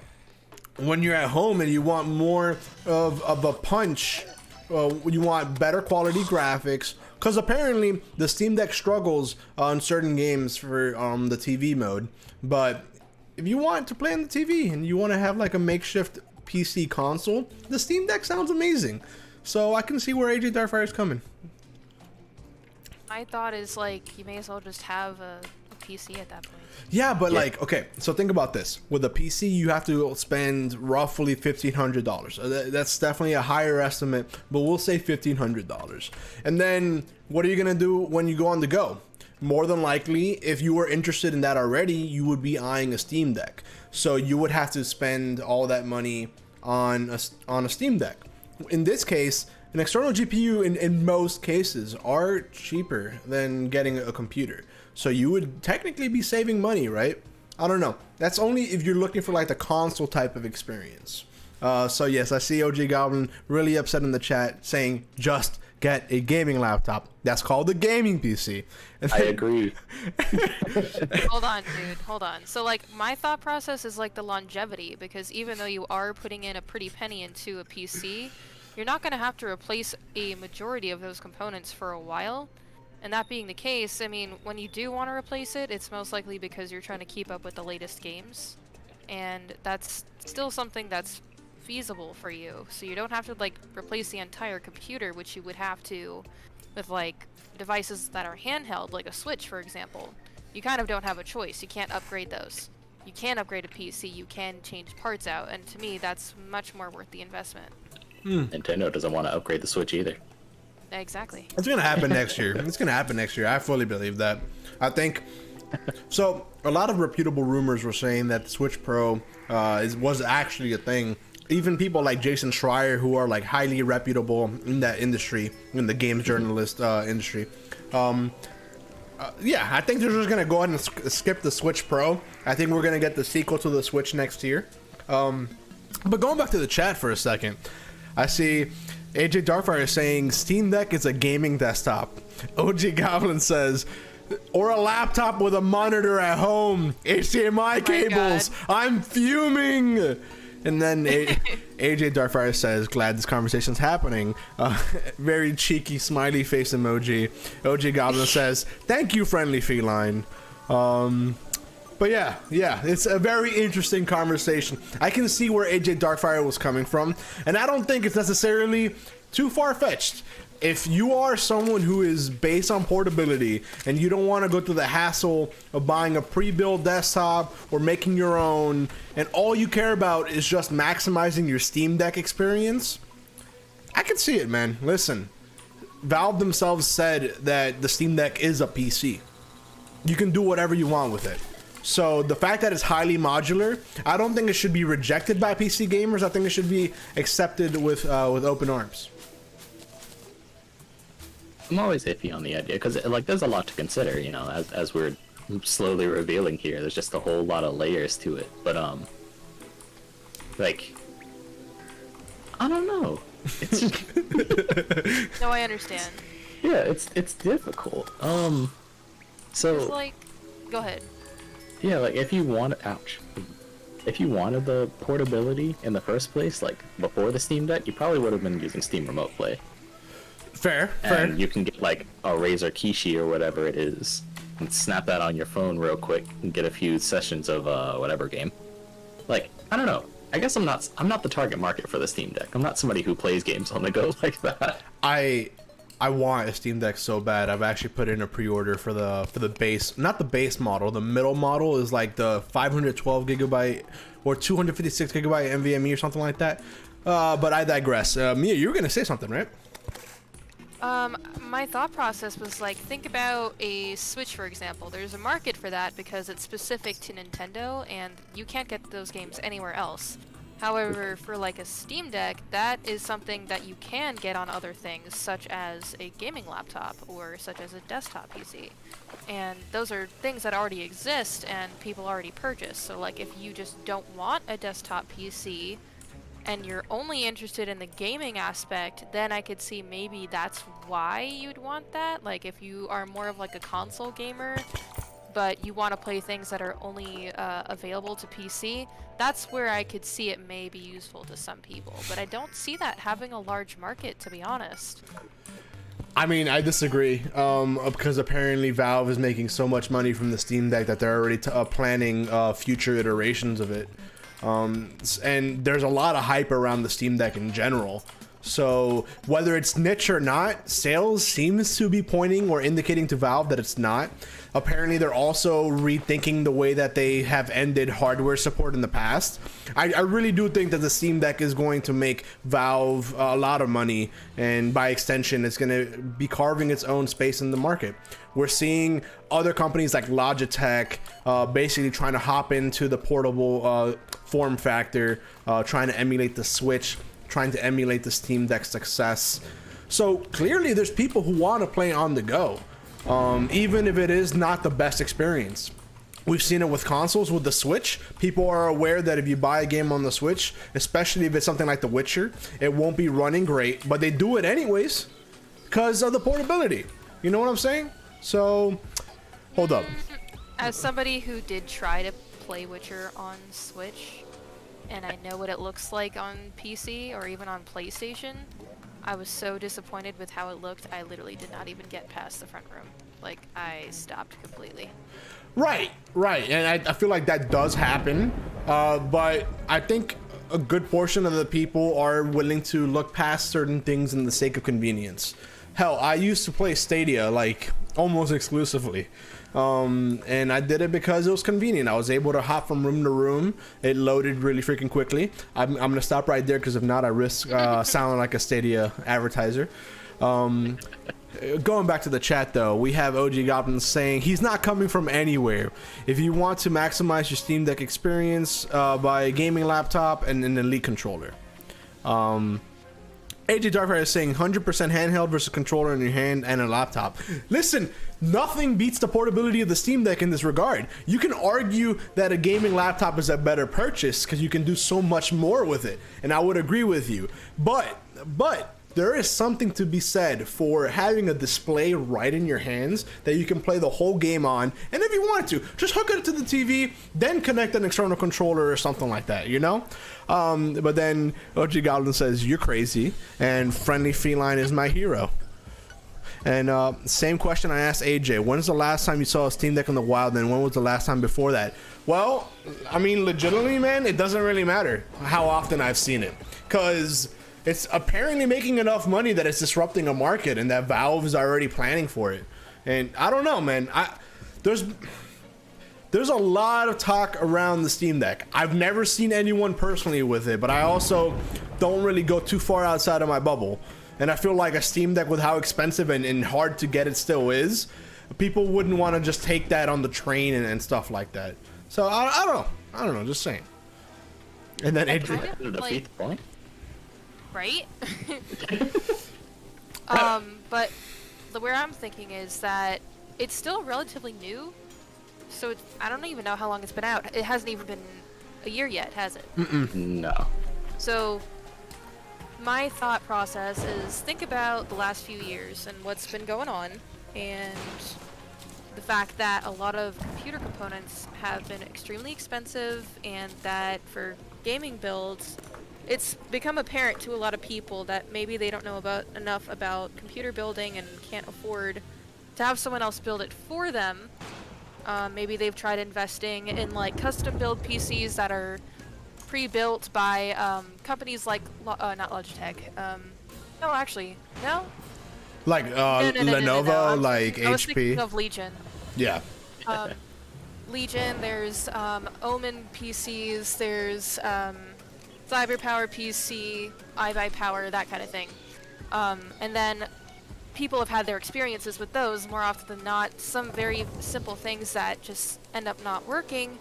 when you're at home and you want more of a punch, you want better quality graphics, because apparently the Steam Deck struggles on certain games for the TV mode. But if you want to play on the TV and you want to have like a makeshift PC console, the Steam Deck sounds amazing. So I can see where AJ Darfire is coming. My thought is like you may as well just have a PC at that point. Yeah, but like, okay, so think about this. With a PC, you have to spend roughly $1,500. That's definitely a higher estimate, but we'll say $1,500. And then what are you gonna do when you go on the go? More than likely, if you were interested in that already, you would be eyeing a Steam Deck. So you would have to spend all that money on a Steam Deck. In this case, an external GPU in most cases are cheaper than getting a computer. So you would technically be saving money, right? I don't know. That's only if you're looking for like the console type of experience. So yes, I see OG Goblin really upset in the chat saying just get a gaming laptop. That's called a gaming PC. And I agree. Hold on, dude. Hold on. So like my thought process is like the longevity, because even though you are putting in a pretty penny into a PC, you're not going to have to replace a majority of those components for a while. And that being the case, I mean, when you do want to replace it, it's most likely because you're trying to keep up with the latest games. And that's still something that's feasible for you. So you don't have to, like, replace the entire computer, which you would have to with, like, devices that are handheld, like a Switch, for example. You kind of don't have a choice. You can't upgrade those. You can upgrade a PC, you can change parts out, and to me, that's much more worth the investment. Nintendo doesn't want to upgrade the Switch either. Exactly. It's gonna happen next year. It's gonna happen next year. I fully believe that. I think so. A lot of reputable rumors were saying that the Switch Pro was actually a thing. Even people like Jason Schreier, who are like highly reputable in that industry, in the games journalist industry. Yeah, I think they're just gonna go ahead and skip the Switch Pro. I think we're gonna get the sequel to the Switch next year. But going back to the chat for a second, I see AJ Darkfire is saying Steam Deck is a gaming desktop. OG Goblin says, or a laptop with a monitor at home, HDMI cables. I'm fuming. And then AJ Darkfire says, glad this conversation's happening. Very cheeky smiley face emoji. OG Goblin says, thank you, friendly feline. But yeah, it's a very interesting conversation. I can see where AJ Darkfire was coming from, and I don't think it's necessarily too far-fetched. If you are someone who is based on portability and you don't want to go through the hassle of buying a pre-built desktop or making your own, and all you care about is just maximizing your Steam Deck experience, I can see it, man. Listen, Valve themselves said that the Steam Deck is a PC. You can do whatever you want with it. So the fact that it's highly modular, I don't think it should be rejected by PC gamers. I think it should be accepted with open arms. I'm always iffy on the idea because like there's a lot to consider, you know, as we're slowly revealing here. There's just a whole lot of layers to it, but like I don't know. It's No, I understand. yeah, it's difficult. So It's like, go ahead. yeah, like if you wanted the portability in the first place, like before the Steam Deck, you probably would have been using Steam Remote Play. Fair. And you can get like a Razer Kishi or whatever it is, and snap that on your phone real quick and get a few sessions of whatever game. Like, I don't know. I guess I'm not the target market for the Steam Deck. I'm not somebody who plays games on the go like that. I want a Steam Deck so bad. I've actually put in a pre-order for the base, not the base model. The middle model is like the 512 gigabyte or 256 gigabyte NVMe or something like that. But I digress. Mia, you were gonna say something, right? My thought process was like, think about a Switch, for example. There's a market for that because it's specific to Nintendo, and you can't get those games anywhere else. However, for like a Steam Deck, that is something that you can get on other things, such as a gaming laptop or such as a desktop PC. And those are things that already exist and people already purchase. So like, if you just don't want a desktop PC, and you're only interested in the gaming aspect, then I could see maybe that's why you'd want that. Like if you are more of like a console gamer, but you want to play things that are only available to PC, that's where I could see it may be useful to some people. But I don't see that having a large market, to be honest. I mean, I disagree, because apparently Valve is making so much money from the Steam Deck that they're already planning future iterations of it. And there's a lot of hype around the Steam Deck in general. So whether it's niche or not, sales seems to be pointing or indicating to Valve that it's not. Apparently they're also rethinking the way that they have ended hardware support in the past. I really do think that the Steam Deck is going to make Valve a lot of money, and by extension it's going to be carving its own space in the market. We're seeing other companies like Logitech basically trying to hop into the portable form factor, trying to emulate the Switch, trying to emulate the Steam Deck success. So clearly there's people who want to play on the go, even if it is not the best experience. We've seen it with consoles, with the Switch. People are aware that if you buy a game on the Switch, especially if it's something like The Witcher, it won't be running great, but they do it anyways because of the portability. You know what I'm saying? So, hold up. As somebody who did try to play Witcher on Switch, and I know what it looks like on PC or even on PlayStation, I was so disappointed with how it looked, I literally did not even get past the front room. Like, I stopped completely. Right. And I feel like that does happen, but I think a good portion of the people are willing to look past certain things in the sake of convenience. Hell, I used to play Stadia like almost exclusively, and I did it because it was convenient. I was able to hop from room to room. It loaded really freaking quickly. I'm gonna stop right there because if not, I risk sounding like a Stadia advertiser. Going back to the chat though, we have OG Goblin saying he's not coming from anywhere. If you want to maximize your Steam Deck experience, buy a gaming laptop and an Elite controller. AJ Darkfire is saying 100% handheld versus controller in your hand and a laptop. Listen, nothing beats the portability of the Steam Deck in this regard. You can argue that a gaming laptop is a better purchase because you can do so much more with it, and I would agree with you. But there is something to be said for having a display right in your hands that you can play the whole game on, and if you want to, just hook it to the TV, then connect an external controller or something like that, you know? But then OG Goblin says, you're crazy, and Friendly Feline is my hero. And same question I asked AJ, when's the last time you saw a Steam Deck in the wild, and when was the last time before that? Well, I mean, legitimately, man, it doesn't really matter how often I've seen it, because it's apparently making enough money that it's disrupting a market and that Valve is already planning for it. And I don't know, man. There's a lot of talk around the Steam Deck. I've never seen anyone personally with it, but I also don't really go too far outside of my bubble. And I feel like a Steam Deck, with how expensive and hard to get it still is, people wouldn't want to just take that on the train and stuff like that. So I don't know, just saying. And then Kind of, like, defeat the point. right? But where I'm thinking is that it's still relatively new, so I don't even know how long it's been out. It hasn't even been a year yet, has it? No. So my thought process is think about the last few years and what's been going on, and the fact that a lot of computer components have been extremely expensive, and that for gaming builds, it's become apparent to a lot of people that maybe they don't know enough about computer building and can't afford to have someone else build it for them. Maybe they've tried investing in like custom build PCs that are pre-built by companies like not Logitech. No, actually, no. Like Lenovo, like I was thinking HP. of Legion. Yeah. Legion. There's Omen PCs. There's Cyberpower PC, iBuyPower, that kind of thing. And then people have had their experiences with those more often than not. Some very simple things that just end up not working.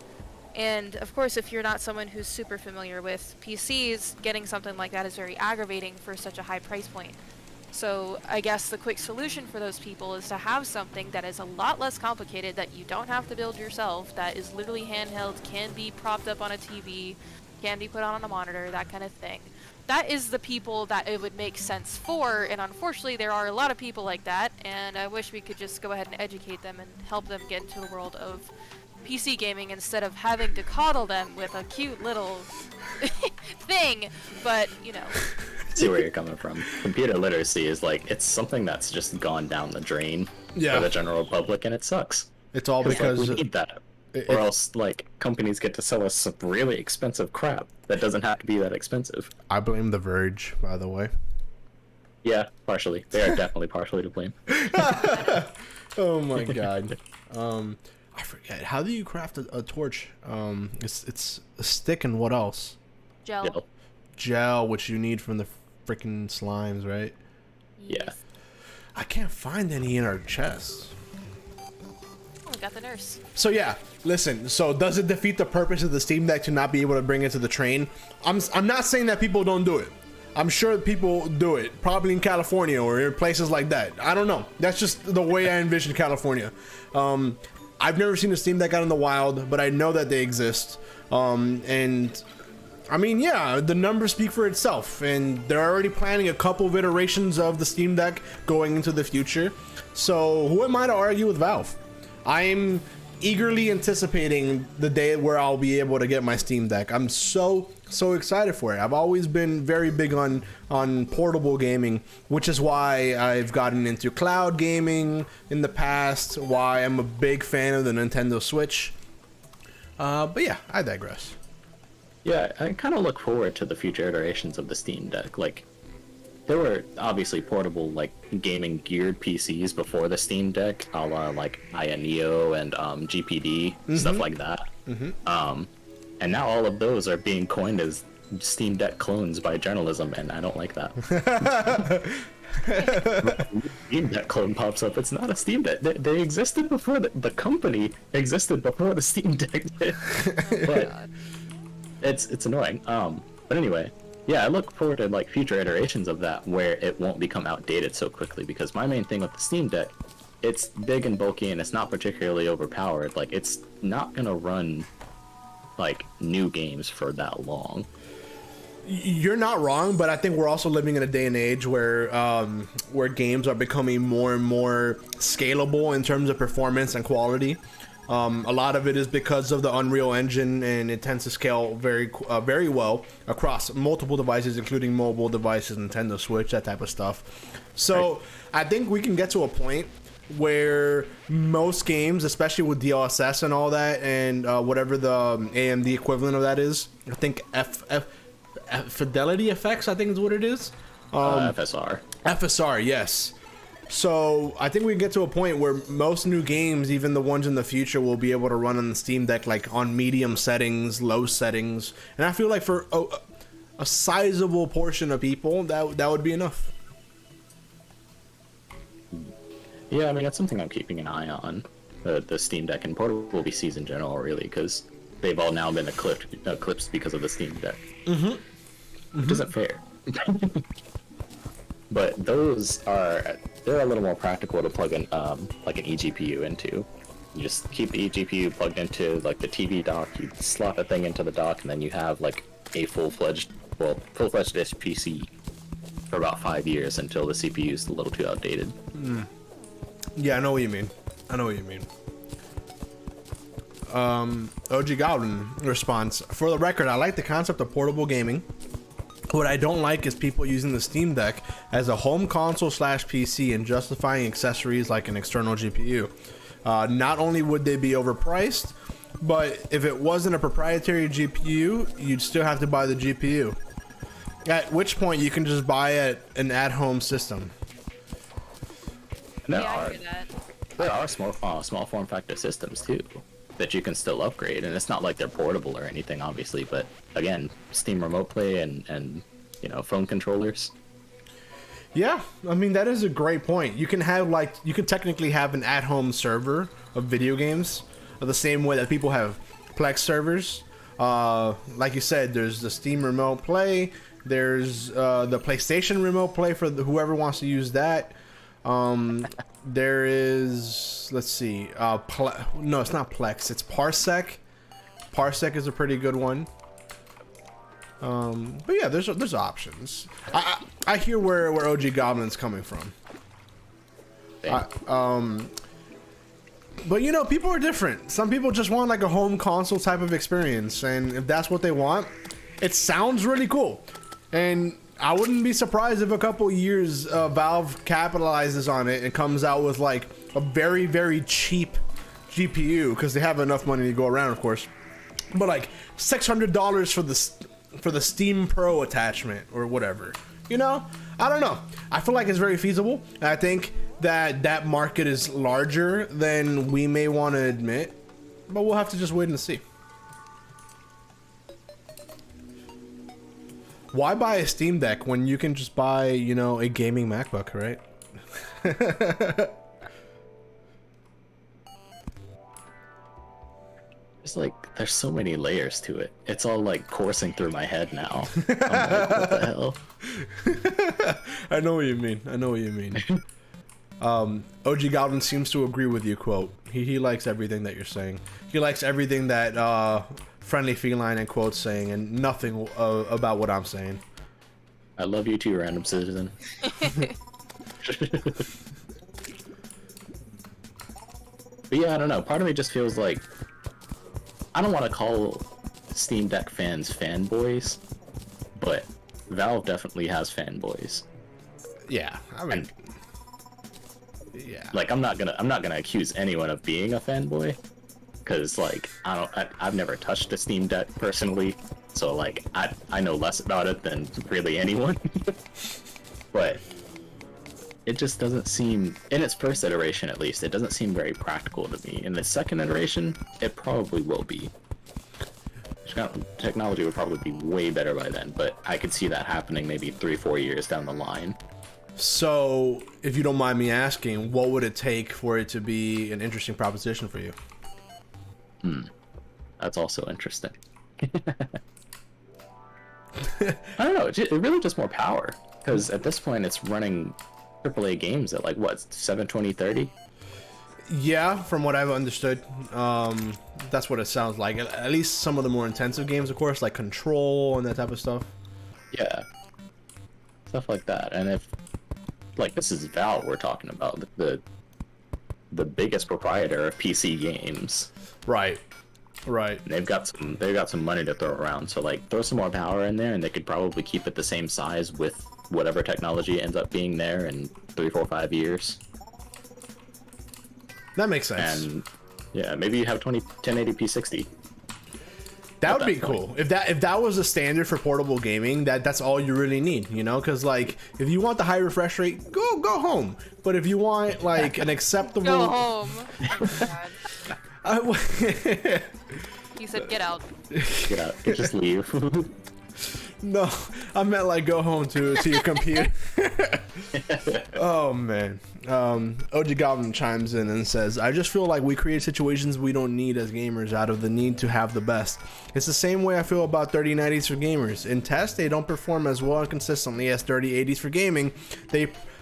And of course, if you're not someone who's super familiar with PCs, getting something like that is very aggravating for such a high price point. So I guess the quick solution for those people is to have something that is a lot less complicated, that you don't have to build yourself, that is literally handheld, can be propped up on a TV, can be put on a monitor, that kind of thing. That is the people that it would make sense for, and unfortunately there are a lot of people like that, and I wish we could just go ahead and educate them and help them get into the world of PC gaming instead of having to coddle them with a cute little thing, but, you know. See where you're coming from. Computer literacy is like, it's something that's just gone down the drain Yeah. for the general public, and it sucks. It's all Like, because we need that. Or else, like, companies get to sell us some really expensive crap that doesn't have to be that expensive. I blame The Verge, by the way. Yeah, partially. They are definitely partially to blame. Oh my god. I forget. How do you craft a torch? It's a stick and what else? Gel. Yeah. Gel, which you need from the freaking slimes, right? Yeah. I can't find any in our chests. Oh, we got the nurse. So yeah, listen. So does it defeat the purpose of the Steam Deck to not be able to bring it to the train? I'm not saying that people don't do it. I'm sure people do it, probably in California or in places like that. I don't know. That's just the way I envision California. I've never seen a Steam Deck out in the wild, but I know that they exist. And I mean, yeah, the numbers speak for itself, and they're already planning a couple of iterations of the Steam Deck going into the future. So who am I to argue with Valve? I'm eagerly anticipating the day where I'll be able to get my Steam Deck. I'm so excited for it. I've always been very big on portable gaming, which is why I've gotten into cloud gaming in the past, why I'm a big fan of the Nintendo Switch. But yeah, I digress. Yeah, I kind of look forward to the future iterations of the Steam Deck. Like, there were obviously portable, like, gaming geared PCs before the Steam Deck, a la, like, Aya Neo and GPD, stuff like that. And now all of those are being coined as Steam Deck clones by journalism, and I don't like that. Steam Deck clone pops up. It's not a Steam Deck. They existed before the company existed before the Steam Deck did. But it's annoying. But anyway, yeah, I look forward to like future iterations of that where it won't become outdated so quickly, because my main thing with the Steam Deck, it's big and bulky and it's not particularly overpowered. Like, it's not gonna run like new games for that long. You're not wrong, but I think we're also living in a day and age where games are becoming more and more scalable in terms of performance and quality. A lot of it is because of the Unreal Engine, and it tends to scale very well across multiple devices, including mobile devices, Nintendo Switch, that type of stuff. So I think we can get to a point where most games, especially with DLSS and all that, and whatever the AMD equivalent of that is, I think Fidelity Effects, I think is what it is. FSR. FSR, yes. So I think we can get to a point where most new games, even the ones in the future, will be able to run on the Steam Deck, like on medium settings, low settings, and I feel like for a sizable portion of people, that would be enough. Yeah, I mean, it's something I'm keeping an eye on. The Steam Deck and portable PCs in general, really, because they've all now been eclipsed because of the Steam Deck. Which isn't fair. But they're a little more practical to plug in, like an eGPU into. You just keep the eGPU plugged into like the TV dock, you slot the thing into the dock, and then you have like a full-fledged PC for about 5 years until the CPU is a little too outdated. Yeah, I know what you mean. OG Goblin response. For the record, I like the concept of portable gaming. What I don't like is people using the Steam Deck as a home console / PC and justifying accessories like an external GPU. Not only would they be overpriced, but if it wasn't a proprietary GPU, you'd still have to buy the GPU. At which point you can just buy an at-home system. There Yeah, I are hear that. there are small form factor systems too that you can still upgrade, and it's not like they're portable or anything, obviously. But again, Steam Remote Play and phone controllers. Yeah, I mean that is a great point. You can technically have an at-home server of video games, the same way that people have Plex servers. Like you said, there's the Steam Remote Play. There's the PlayStation Remote Play for whoever wants to use that. There is, let's see, no, it's not Plex. It's Parsec. Parsec is a pretty good one. But yeah, there's options. I hear where OG Goblin's coming from. But people are different. Some people just want like a home console type of experience, and if that's what they want, it sounds really cool. And I wouldn't be surprised if a couple years Valve capitalizes on it and comes out with like a very, very cheap GPU, because they have enough money to go around, of course. But like $600 for the Steam Pro attachment or whatever. I don't know. I feel like it's very feasible. And I think that market is larger than we may want to admit, but we'll have to just wait and see. Why buy a Steam Deck when you can just buy, a gaming MacBook, right? It's like there's so many layers to it. It's all like coursing through my head now. I'm like, what the hell? I know what you mean. OG Goblin seems to agree with you, quote. He likes everything that you're saying. He likes everything that Friendly Feline and quote's saying, and nothing about what I'm saying. I love you too, random citizen. But yeah, I don't know. Part of me just feels like I don't want to call Steam Deck fans fanboys, but Valve definitely has fanboys. Yeah, I mean, yeah. Like I'm not gonna accuse anyone of being a fanboy, because like I've never touched a Steam Deck personally, so like I know less about it than really anyone. But it just doesn't seem, in its first iteration at least, it doesn't seem very practical to me. In the second iteration, it probably will be. Technology would probably be way better by then, but I could see that happening maybe 3-4 years down the line. So, if you don't mind me asking, what would it take for it to be an interesting proposition for you? That's also interesting. I don't know, it really just more power, because at this point it's running AAA games at like what, 720-30? Yeah, from what I've understood, that's what it sounds like. At least some of the more intensive games, of course, like Control and that type of stuff. Yeah, stuff like that. And if, like, this is Valve we're talking about, the biggest proprietor of PC games. Right. They've got some money to throw around, so like throw some more power in there, and they could probably keep it the same size with whatever technology ends up being there in 3, 4, 5 years. That makes sense. And yeah, maybe you have 1080p 60. That would be cool. If that was a standard for portable gaming, that's all you really need, because like if you want the high refresh rate, go home. But if you want like an acceptable, Go home. Oh, God. He said, "Get out." Get out. Just leave. No, I meant like go home to your computer. Oh man. OG Goblin chimes in and says, I just feel like we create situations we don't need as gamers out of the need to have the best. It's the same way I feel about 3090s for gamers. In tests, they don't perform as well and consistently as 3080s for gaming.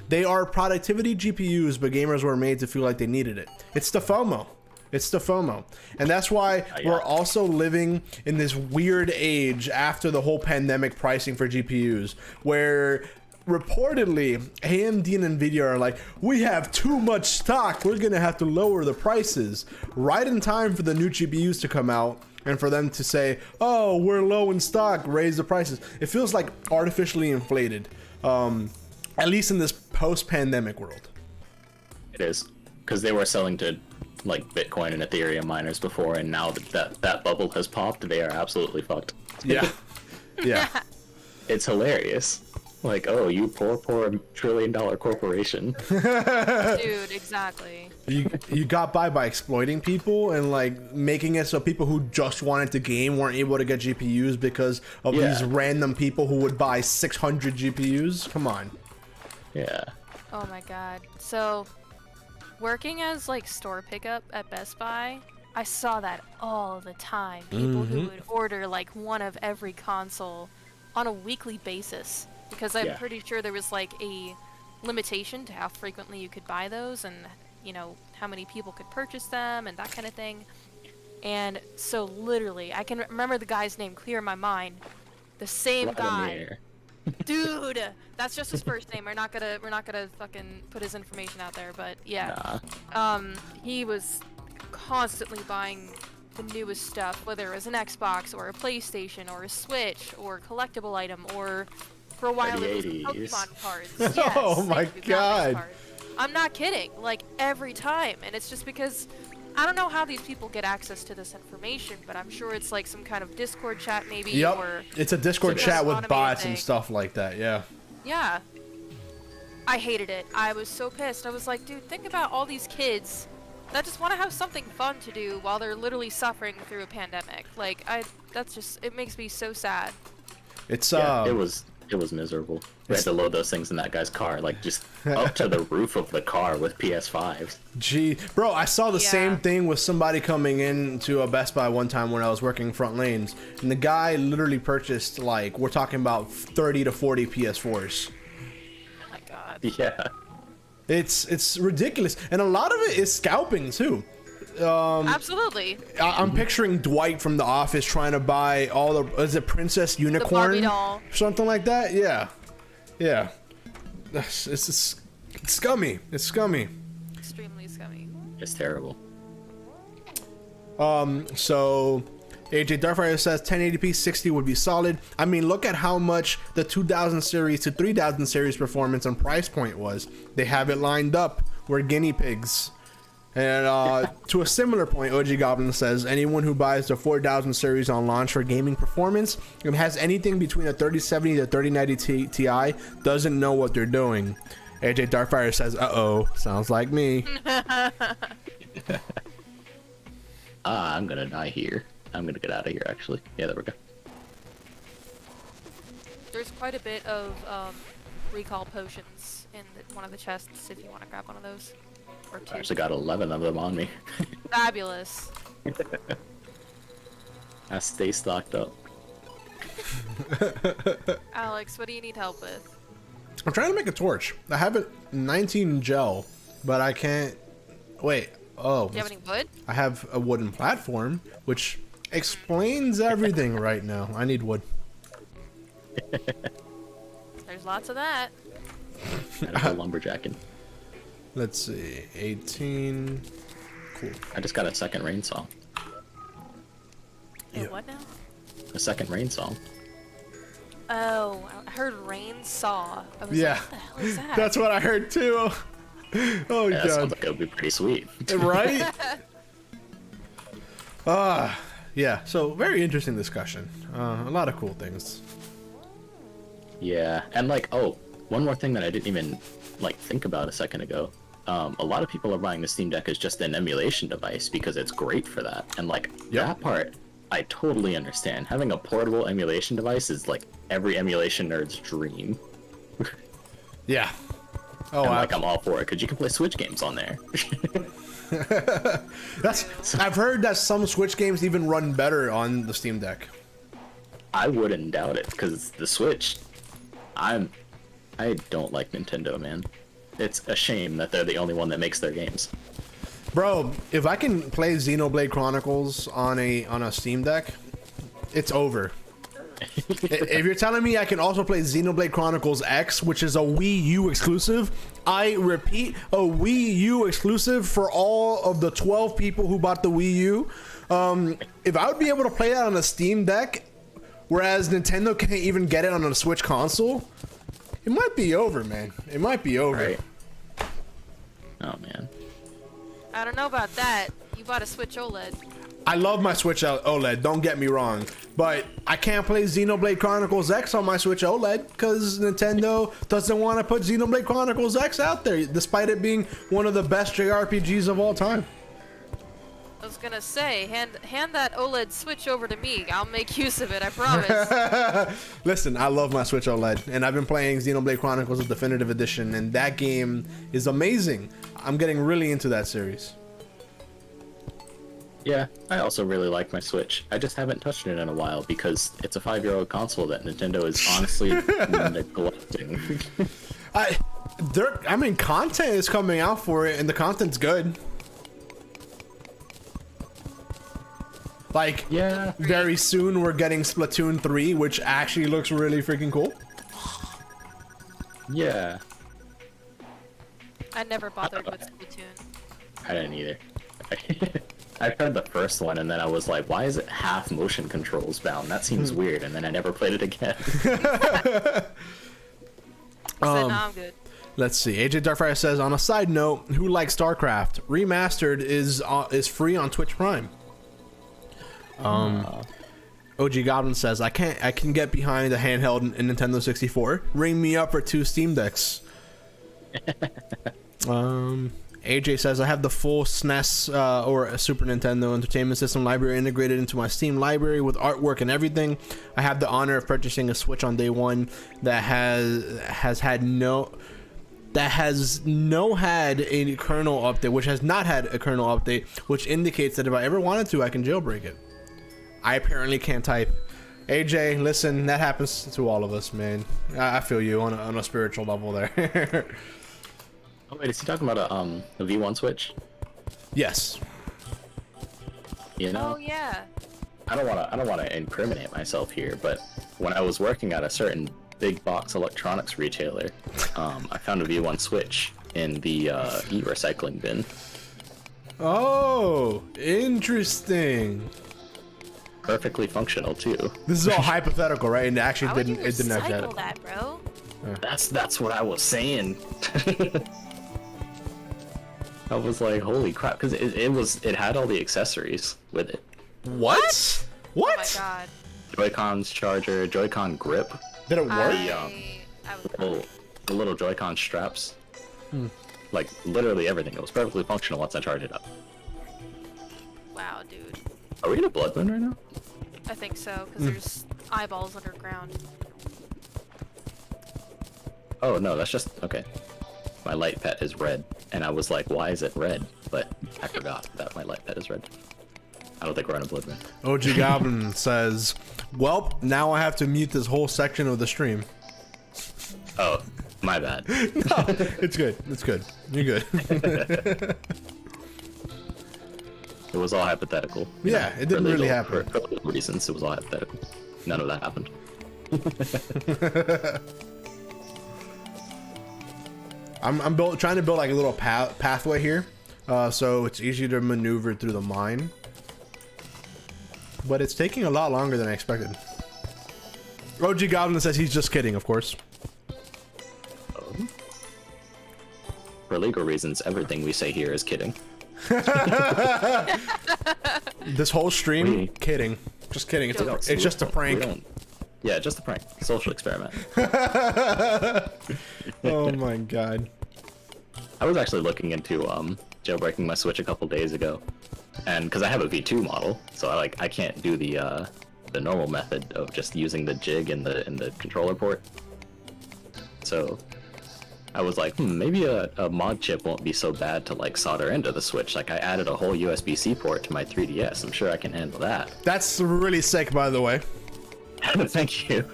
They are productivity GPUs, but gamers were made to feel like they needed it. It's the FOMO. It's the FOMO. And that's why we're also living in this weird age after the whole pandemic pricing for GPUs, where reportedly AMD and Nvidia are like, we have too much stock, we're gonna have to lower the prices right in time for the new GPUs to come out and for them to say, oh, we're low in stock, raise the prices. It feels like artificially inflated, at least in this post-pandemic world. It is, because they were selling to like Bitcoin and Ethereum miners before, and now that bubble has popped, they are absolutely fucked. Yeah. Yeah. It's hilarious. Like, oh, you poor $1 trillion corporation. Dude, exactly. You got by exploiting people and like making it so people who just wanted to game weren't able to get GPUs because of these random people who would buy 600 GPUs. Come on. Yeah. Oh my god. So, working as like store pickup at Best Buy, I saw that all the time. People who would order like one of every console on a weekly basis, because I'm pretty sure there was like a limitation to how frequently you could buy those and, you know, how many people could purchase them and that kind of thing. And so literally, I can remember the guy's name clear in my mind. The same guy. Dude, that's just his first name. We're not gonna fucking put his information out there, but yeah. He was constantly buying the newest stuff, whether it was an Xbox or a PlayStation or a Switch or a collectible item, or for a while it was Pokemon cards. Yes, oh my god. cards. I'm not kidding. Like every time, and it's just because I don't know how these people get access to this information, but I'm sure it's like some kind of Discord chat maybe. Yep. Or it's a Discord chat with bots thing. and stuff like that. Yeah. Yeah. I hated it. I was so pissed. I was like, dude, think about all these kids that just want to have something fun to do while they're literally suffering through a pandemic. Like, that's just, it makes me so sad. It's it was miserable. We had to load those things in that guy's car, like just up to the roof of the car with PS5s. Gee, bro, I saw the same thing with somebody coming into a Best Buy one time when I was working front lanes, and the guy literally purchased, like, we're talking about 30 to 40 PS4s. Oh my god. Yeah. It's ridiculous, and a lot of it is scalping too. Absolutely. I'm picturing Dwight from The Office trying to buy all the, is it Princess Unicorn? The Barbie doll. Something like that. Yeah, yeah. It's scummy. It's scummy. Extremely scummy. It's terrible. So AJ Darfire says 1080p 60 would be solid. I mean, look at how much the 2000 series to 3000 series performance and price point was. They have it lined up. We're guinea pigs. And to a similar point, OG Goblin says anyone who buys the 4000 series on launch for gaming performance and has anything between a 3070 to 3090 Ti doesn't know what they're doing. AJ Darkfire says, uh-oh, sounds like me. I'm gonna die here. I'm gonna get out of here, actually. Yeah, there we go. There's quite a bit of recall potions in one of the chests if you want to grab one of those. Or two. I actually got 11 of them on me. Fabulous. I stay stocked up. Alex, what do you need help with? I'm trying to make a torch. I have a 19 gel, but I can't... Wait. Oh. Do you have any wood? I have a wooden platform, which explains everything right now. I need wood. There's lots of that. I go lumberjacking. Let's see. 18. Cool. I just got a second rain song. Yeah. What now? A second rain song. Oh, I heard rain saw. I was Yeah. like, what the hell is that? That's what I heard too. Oh, Yeah, that sounds God. like it would be pretty sweet. Right? Yeah. So, very interesting discussion. A lot of cool things. Yeah, and like, oh, one more thing that I didn't even like think about a second ago. A lot of people are buying the Steam Deck as just an emulation device because it's great for that. And like that part, I totally understand. Having a portable emulation device is like every emulation nerd's dream. Yeah. Oh, and like I'm all for it because you can play Switch games on there. I've heard that some Switch games even run better on the Steam Deck. I wouldn't doubt it because the Switch, I don't like Nintendo, man. It's a shame that they're the only one that makes their games. Bro, if I can play Xenoblade Chronicles on a Steam Deck, it's over. If you're telling me I can also play Xenoblade Chronicles X, which is a Wii U exclusive, I repeat, a Wii U exclusive for all of the 12 people who bought the Wii U. If I would be able to play that on a Steam Deck, whereas Nintendo can't even get it on a Switch console, it might be over, man. It might be over. Right. Oh, man. I don't know about that. You bought a Switch OLED. I love my Switch OLED, don't get me wrong, but I can't play Xenoblade Chronicles X on my Switch OLED because Nintendo doesn't want to put Xenoblade Chronicles X out there, despite it being one of the best JRPGs of all time. I was gonna say, hand that OLED Switch over to me. I'll make use of it, I promise. Listen, I love my Switch OLED, and I've been playing Xenoblade Chronicles the Definitive Edition, and that game is amazing. I'm getting really into that series. Yeah, I also really like my Switch. I just haven't touched it in a while because it's a 5-year-old console that Nintendo is honestly neglecting. I mean, content is coming out for it, and the content's good. Like, Yeah. very soon we're getting Splatoon 3, which actually looks really freaking cool. Yeah. I never bothered with Splatoon. I didn't either. I tried the first one and then I was like, why is it half motion controls bound? That seems weird, and then I never played it again. So now I'm good. Let's see. AJ Darkfire says, on a side note, who likes StarCraft? Remastered is free on Twitch Prime. OG Goblin says, I can get behind a handheld in Nintendo 64. Ring me up for 2 Steam Decks. AJ says, I have the full SNES or a Super Nintendo Entertainment System library integrated into my Steam library with artwork and everything. I have the honor of purchasing a Switch on day one that has no had a kernel update, which has not had a kernel update, which indicates that if I ever wanted to, I can jailbreak it. I apparently can't type. AJ, listen, that happens to all of us, man. I feel you on a spiritual level there. Oh wait, is he talking about a V1 Switch? Yes. You know? Oh yeah. I don't wanna incriminate myself here, but when I was working at a certain big box electronics retailer, I found a V1 Switch in the e-recycling bin. Oh, interesting. Perfectly functional too. This is all hypothetical, right? And actually How would you it didn't have recycle that. that, bro? That's what I was saying. I was like, holy crap, because it had all the accessories with it. What? What? Oh my god. Joy-Con's charger, Joy-Con grip, Did it work? I was the little Joy-Con straps. Like literally everything. It was perfectly functional once I charged it up. wow, dude. Are we in a blood moon right now? I think so, because there's eyeballs underground. Oh no, that's just okay. My light pet is red, and I was like, why is it red? But I forgot that my light pet is red. I don't think we're on a blood moon. OG Goblin says, "Welp, now I have to mute this whole section of the stream." Oh, my bad. No, it's good. It's good. You're good. It was all hypothetical. You Yeah, know, it didn't for really legal- happen. For legal reasons, it was all hypothetical. None of that happened. I'm trying to build like a little pathway here, so it's easier to maneuver through the mine. But it's taking a lot longer than I expected. OG Goblin says he's just kidding, of course. For legal reasons, everything we say here is kidding. This whole stream, We- kidding. Just kidding. It's, We don't- it's just a we prank. don't- Yeah, just a prank. Social experiment. Oh my god. I was actually looking into jailbreaking my Switch a couple days ago, and because I have a V2 model, so I can't do the normal method of just using the jig in the controller port. So I was like, maybe a mod chip won't be so bad to like solder into the Switch. Like I added a whole USB-C port to my 3DS. I'm sure I can handle that. That's really sick, by the way. Thank you.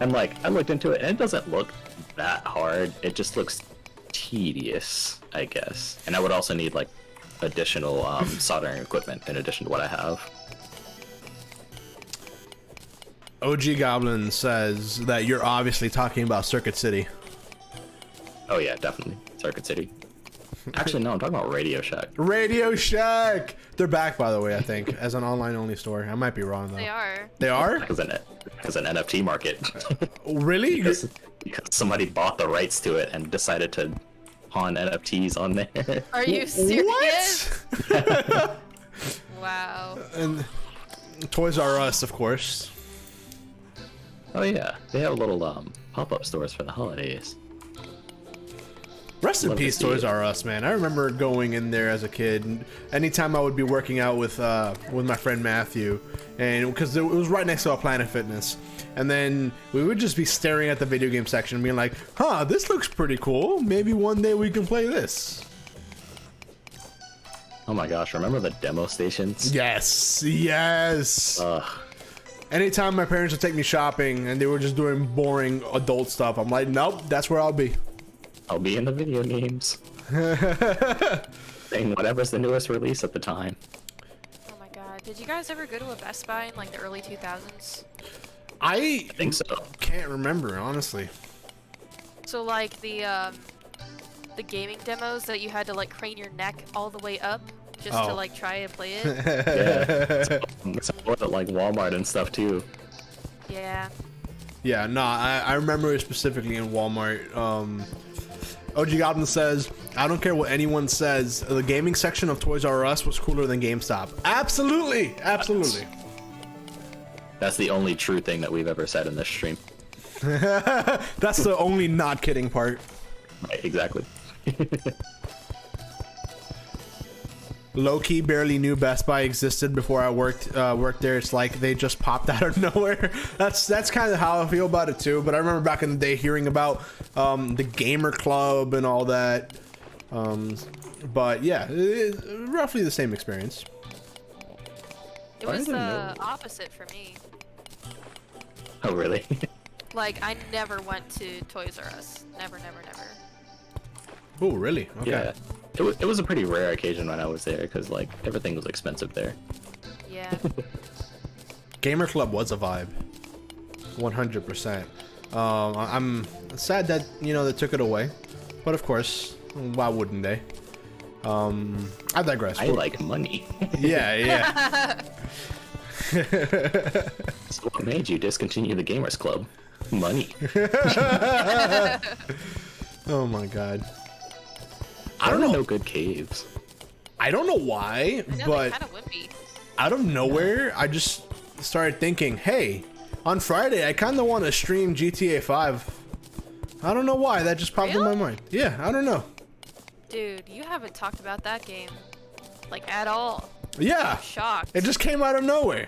And like I looked into it, and it doesn't look that hard. It just looks tedious, I guess. And I would also need like additional soldering equipment in addition to what I have. OG Goblin says that you're obviously talking about Circuit City. Oh yeah, definitely. Circuit City. Actually, no, I'm talking about Radio Shack. Radio Shack! They're back, by the way, I think, as an online-only store. I might be wrong, though. They are. They are? Because an NFT market. Really? because somebody bought the rights to it and decided to pawn NFTs on there. Are you serious? What? Wow. And Toys R Us, of course. Oh yeah, they have little pop-up stores for the holidays. Rest in Love to peace, see Toys it. R Us, man. I remember going in there as a kid. And anytime I would be working out with my friend Matthew, and because it was right next to our Planet Fitness, and then we would just be staring at the video game section and being like, "Huh, this looks pretty cool. Maybe one day we can play this." Oh my gosh, remember the demo stations? Yes, yes. Ugh. Anytime my parents would take me shopping and they were just doing boring adult stuff, I'm like, nope, that's where I'll be. I'll be in the video games. Saying whatever's the newest release at the time. Oh my god. Did you guys ever go to a Best Buy in like the early 2000s? I think so. Can't remember, honestly. So like the gaming demos that you had to like crane your neck all the way up just to Oh. like try and play it. Yeah. It's at like Walmart and stuff too. Yeah. Yeah, no, I remember it specifically in Walmart. OG Goblin says, I don't care what anyone says, the gaming section of Toys R Us was cooler than GameStop. Absolutely, absolutely. That's the only true thing that we've ever said in this stream. That's the only not kidding part. Right, exactly. Low-key barely knew Best Buy existed before I worked there. It's like they just popped out of nowhere. That's kind of how I feel about it too. But I remember back in the day hearing about the Gamer Club and all that. But yeah, roughly the same experience. It Why was do they the know? opposite for me. Oh really? Like I never went to Toys R Us. Never, never, never. Oh, really? Okay. Yeah. It was a pretty rare occasion when I was there because like everything was expensive there. Yeah. Gamer Club was a vibe. 100%. I'm sad that, you know, they took it away. But of course, why wouldn't they? I digress. I like money. Yeah, yeah. So what made you discontinue the Gamers Club? Money. Oh my god. I don't know good caves. I don't know why, I know but they kind of wimpy. out of nowhere, I just started thinking, hey, on Friday, I kind of want to stream GTA 5. I don't know why, that just popped in my Really? mind. Yeah, I don't know. Dude, you haven't talked about that game like at all. Yeah, I'm shocked. it just came out of nowhere.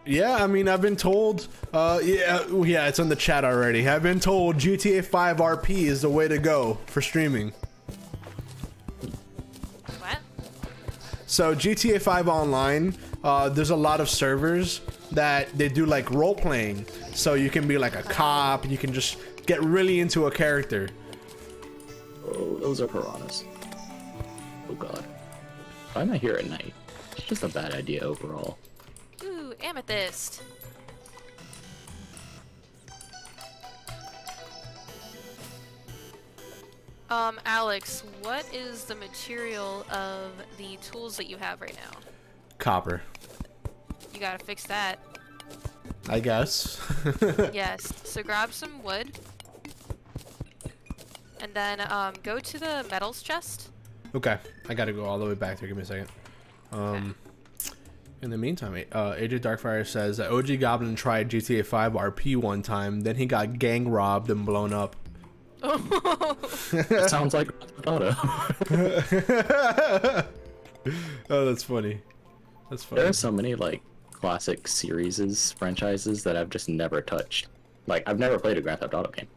Yeah, I mean, I've been told, yeah, it's in the chat already. I've been told GTA 5 RP is the way to go for streaming. What? So GTA 5 Online, there's a lot of servers that they do like role playing. So you can be like a cop, you can just get really into a character. Oh, those are piranhas. Oh god. Why am I here at night? It's just a bad idea overall. Ooh, amethyst. Alex, what is the material of the tools that you have right now? Copper, You gotta fix that. I guess. Yes, so grab some wood. And then, go to the metals chest. Okay, I gotta go all the way back there. Give me a second. In the meantime, AJ Darkfire says that OG Goblin tried GTA 5 RP one time, then he got gang robbed and blown up. That sounds like Auto. Oh, that's funny. That's funny. There are so many like classic series franchises that I've just never touched. Like, I've never played a Grand Theft Auto game.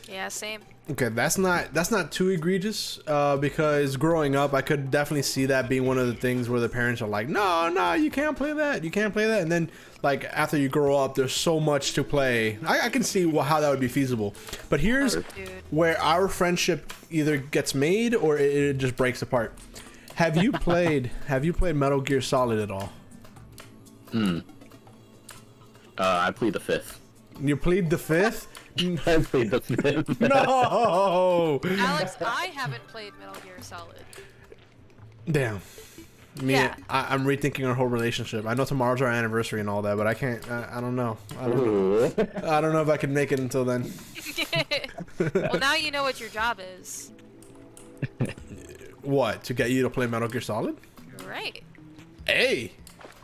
Yeah, same. Okay, that's not too egregious, because growing up, I could definitely see that being one of the things where the parents are like, no, you can't play that, and then like after you grow up, there's so much to play. I can see how that would be feasible, but here's where our friendship either gets made or it just breaks apart. Have you played Metal Gear Solid at all? I plead the fifth. You plead the fifth? I played the fifth. No. Alex, I haven't played Metal Gear Solid. Damn. Yeah. I'm rethinking our whole relationship. I know tomorrow's our anniversary and all that, but I can't. I don't know. I don't know if I can make it until then. Well, now you know what your job is. What? To get you to play Metal Gear Solid? Right. Hey,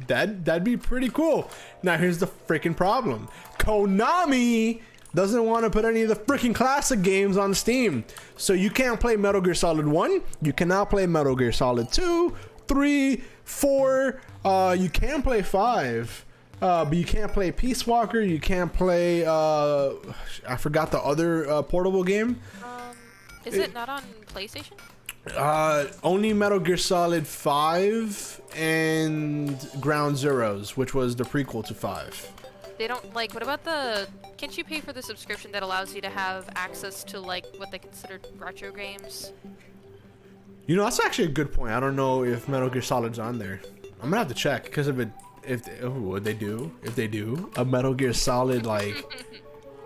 that'd be pretty cool. Now here's the freaking problem. Konami doesn't want to put any of the freaking classic games on Steam. So you can't play Metal Gear Solid 1. You cannot play Metal Gear Solid 2, 3, 4. You can play 5. But you can't play Peace Walker. You can't play, I forgot the other portable game. Is it not on PlayStation? Only Metal Gear Solid 5 and Ground Zeroes, which was the prequel to 5. They don't, like, what about the... Can't you pay for the subscription that allows you to have access to, like, what they consider retro games? You know, that's actually a good point. I don't know if Metal Gear Solid's on there. I'm gonna have to check, because what they do, if they do a Metal Gear Solid, like,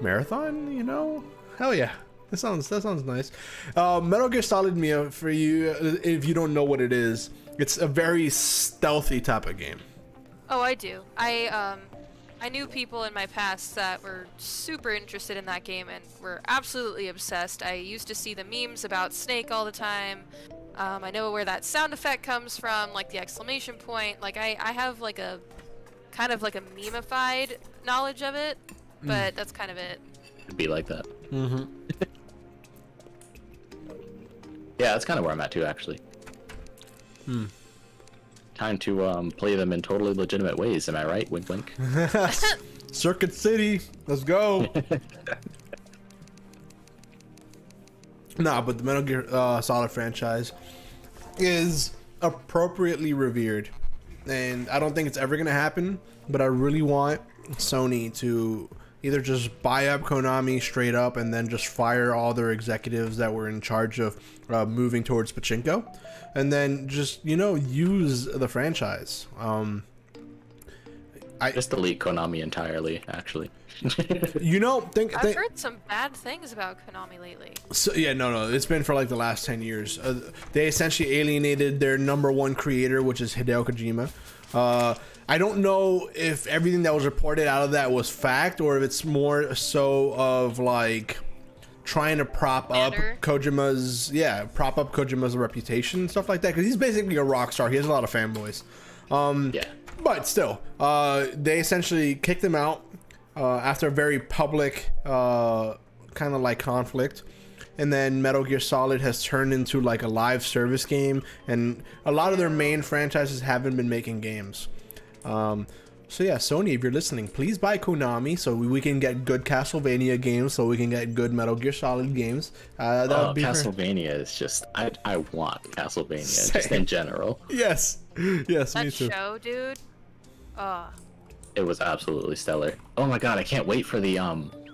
marathon, you know? Hell yeah. That sounds nice. Metal Gear Solid, Mia, for you, if you don't know what it is, it's a very stealthy type of game. Oh, I do. I knew people in my past that were super interested in that game and were absolutely obsessed. I used to see the memes about Snake all the time. I know where that sound effect comes from, like the exclamation point. Like, I have like a kind of like a meme-ified knowledge of it, but that's kind of it. It'd be like that. Mm-hmm. Yeah, that's kind of where I'm at too, actually. Time to play them in totally legitimate ways, am I right? Wink, wink. Circuit City, let's go. Nah, but the Metal Gear Solid franchise is appropriately revered, and I don't think it's ever gonna happen, but I really want Sony to either just buy up Konami straight up and then just fire all their executives that were in charge of moving towards pachinko, and then just, you know, use the franchise. I just delete Konami entirely, actually. You know, I've heard some bad things about Konami lately. So yeah, no, it's been for like the last 10 years. They essentially alienated their #1 creator, which is Hideo Kojima. I don't know if everything that was reported out of that was fact, or if it's more so of like trying to prop up Kojima's reputation and stuff like that, because he's basically a rock star. He has a lot of fanboys. Yeah. But still, they essentially kicked him out after a very public kind of like conflict. And then Metal Gear Solid has turned into like a live service game, and a lot of their main franchises haven't been making games. So yeah, Sony, if you're listening, please buy Konami so we can get good Castlevania games, so we can get good Metal Gear Solid games. That would be Castlevania is just, I want Castlevania just in general. Yes, yes, that me too. show, dude. It was absolutely stellar. Oh my god, I can't wait for the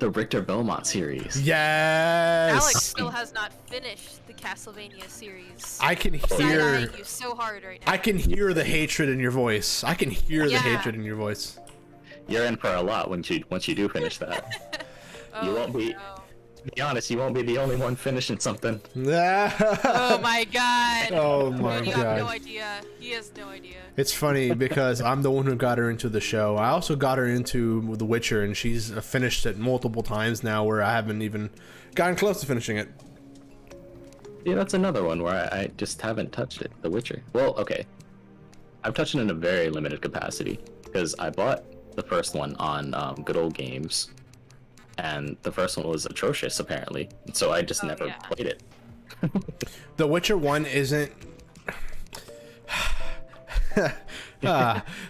Richter Belmont series. Yes. Alex still has not finished the Castlevania series. I can hear Side-eyeing you so hard right now. I can hear the hatred in your voice. I can hear the hatred in your voice. You're in for a lot once you do finish that. You won't be. No. To be honest, you won't be the only one finishing something. Oh my god. Oh my You god. have no idea. He has no idea. It's funny because I'm the one who got her into the show. I also got her into The Witcher, and she's finished it multiple times now, where I haven't even gotten close to finishing it. Yeah, that's another one where I just haven't touched it. The Witcher. Well, okay. I've touched it in a very limited capacity because I bought the first one on Good Old Games, and the first one was atrocious apparently, so I just never played it. The Witcher 1 isn't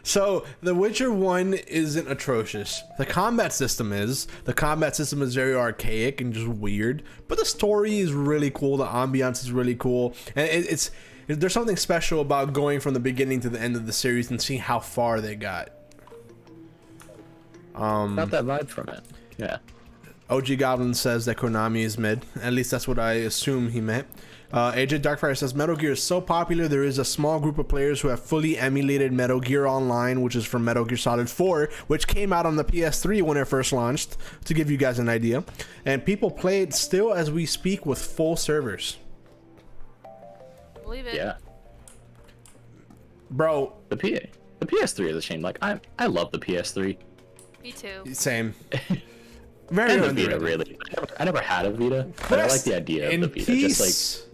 So The Witcher 1 isn't atrocious. The combat system is. The combat system is very archaic and just weird, but the story is really cool. The ambiance is really cool, and there's something special about going from the beginning to the end of the series and seeing how far they got. Got that vibe from it. Yeah. OG Goblin says that Konami is mid. At least that's what I assume he meant. AJ Darkfire says Metal Gear is so popular there is a small group of players who have fully emulated Metal Gear Online, which is from Metal Gear Solid 4, which came out on the PS3 when it first launched, to give you guys an idea. And people play it still as we speak with full servers. Believe it. Yeah. Bro, The PS3 is a shame. Like I love the PS3. Me too. same. Very And the underrated. Vita, really. I never had a Vita, but I like the idea of the Vita. Peace.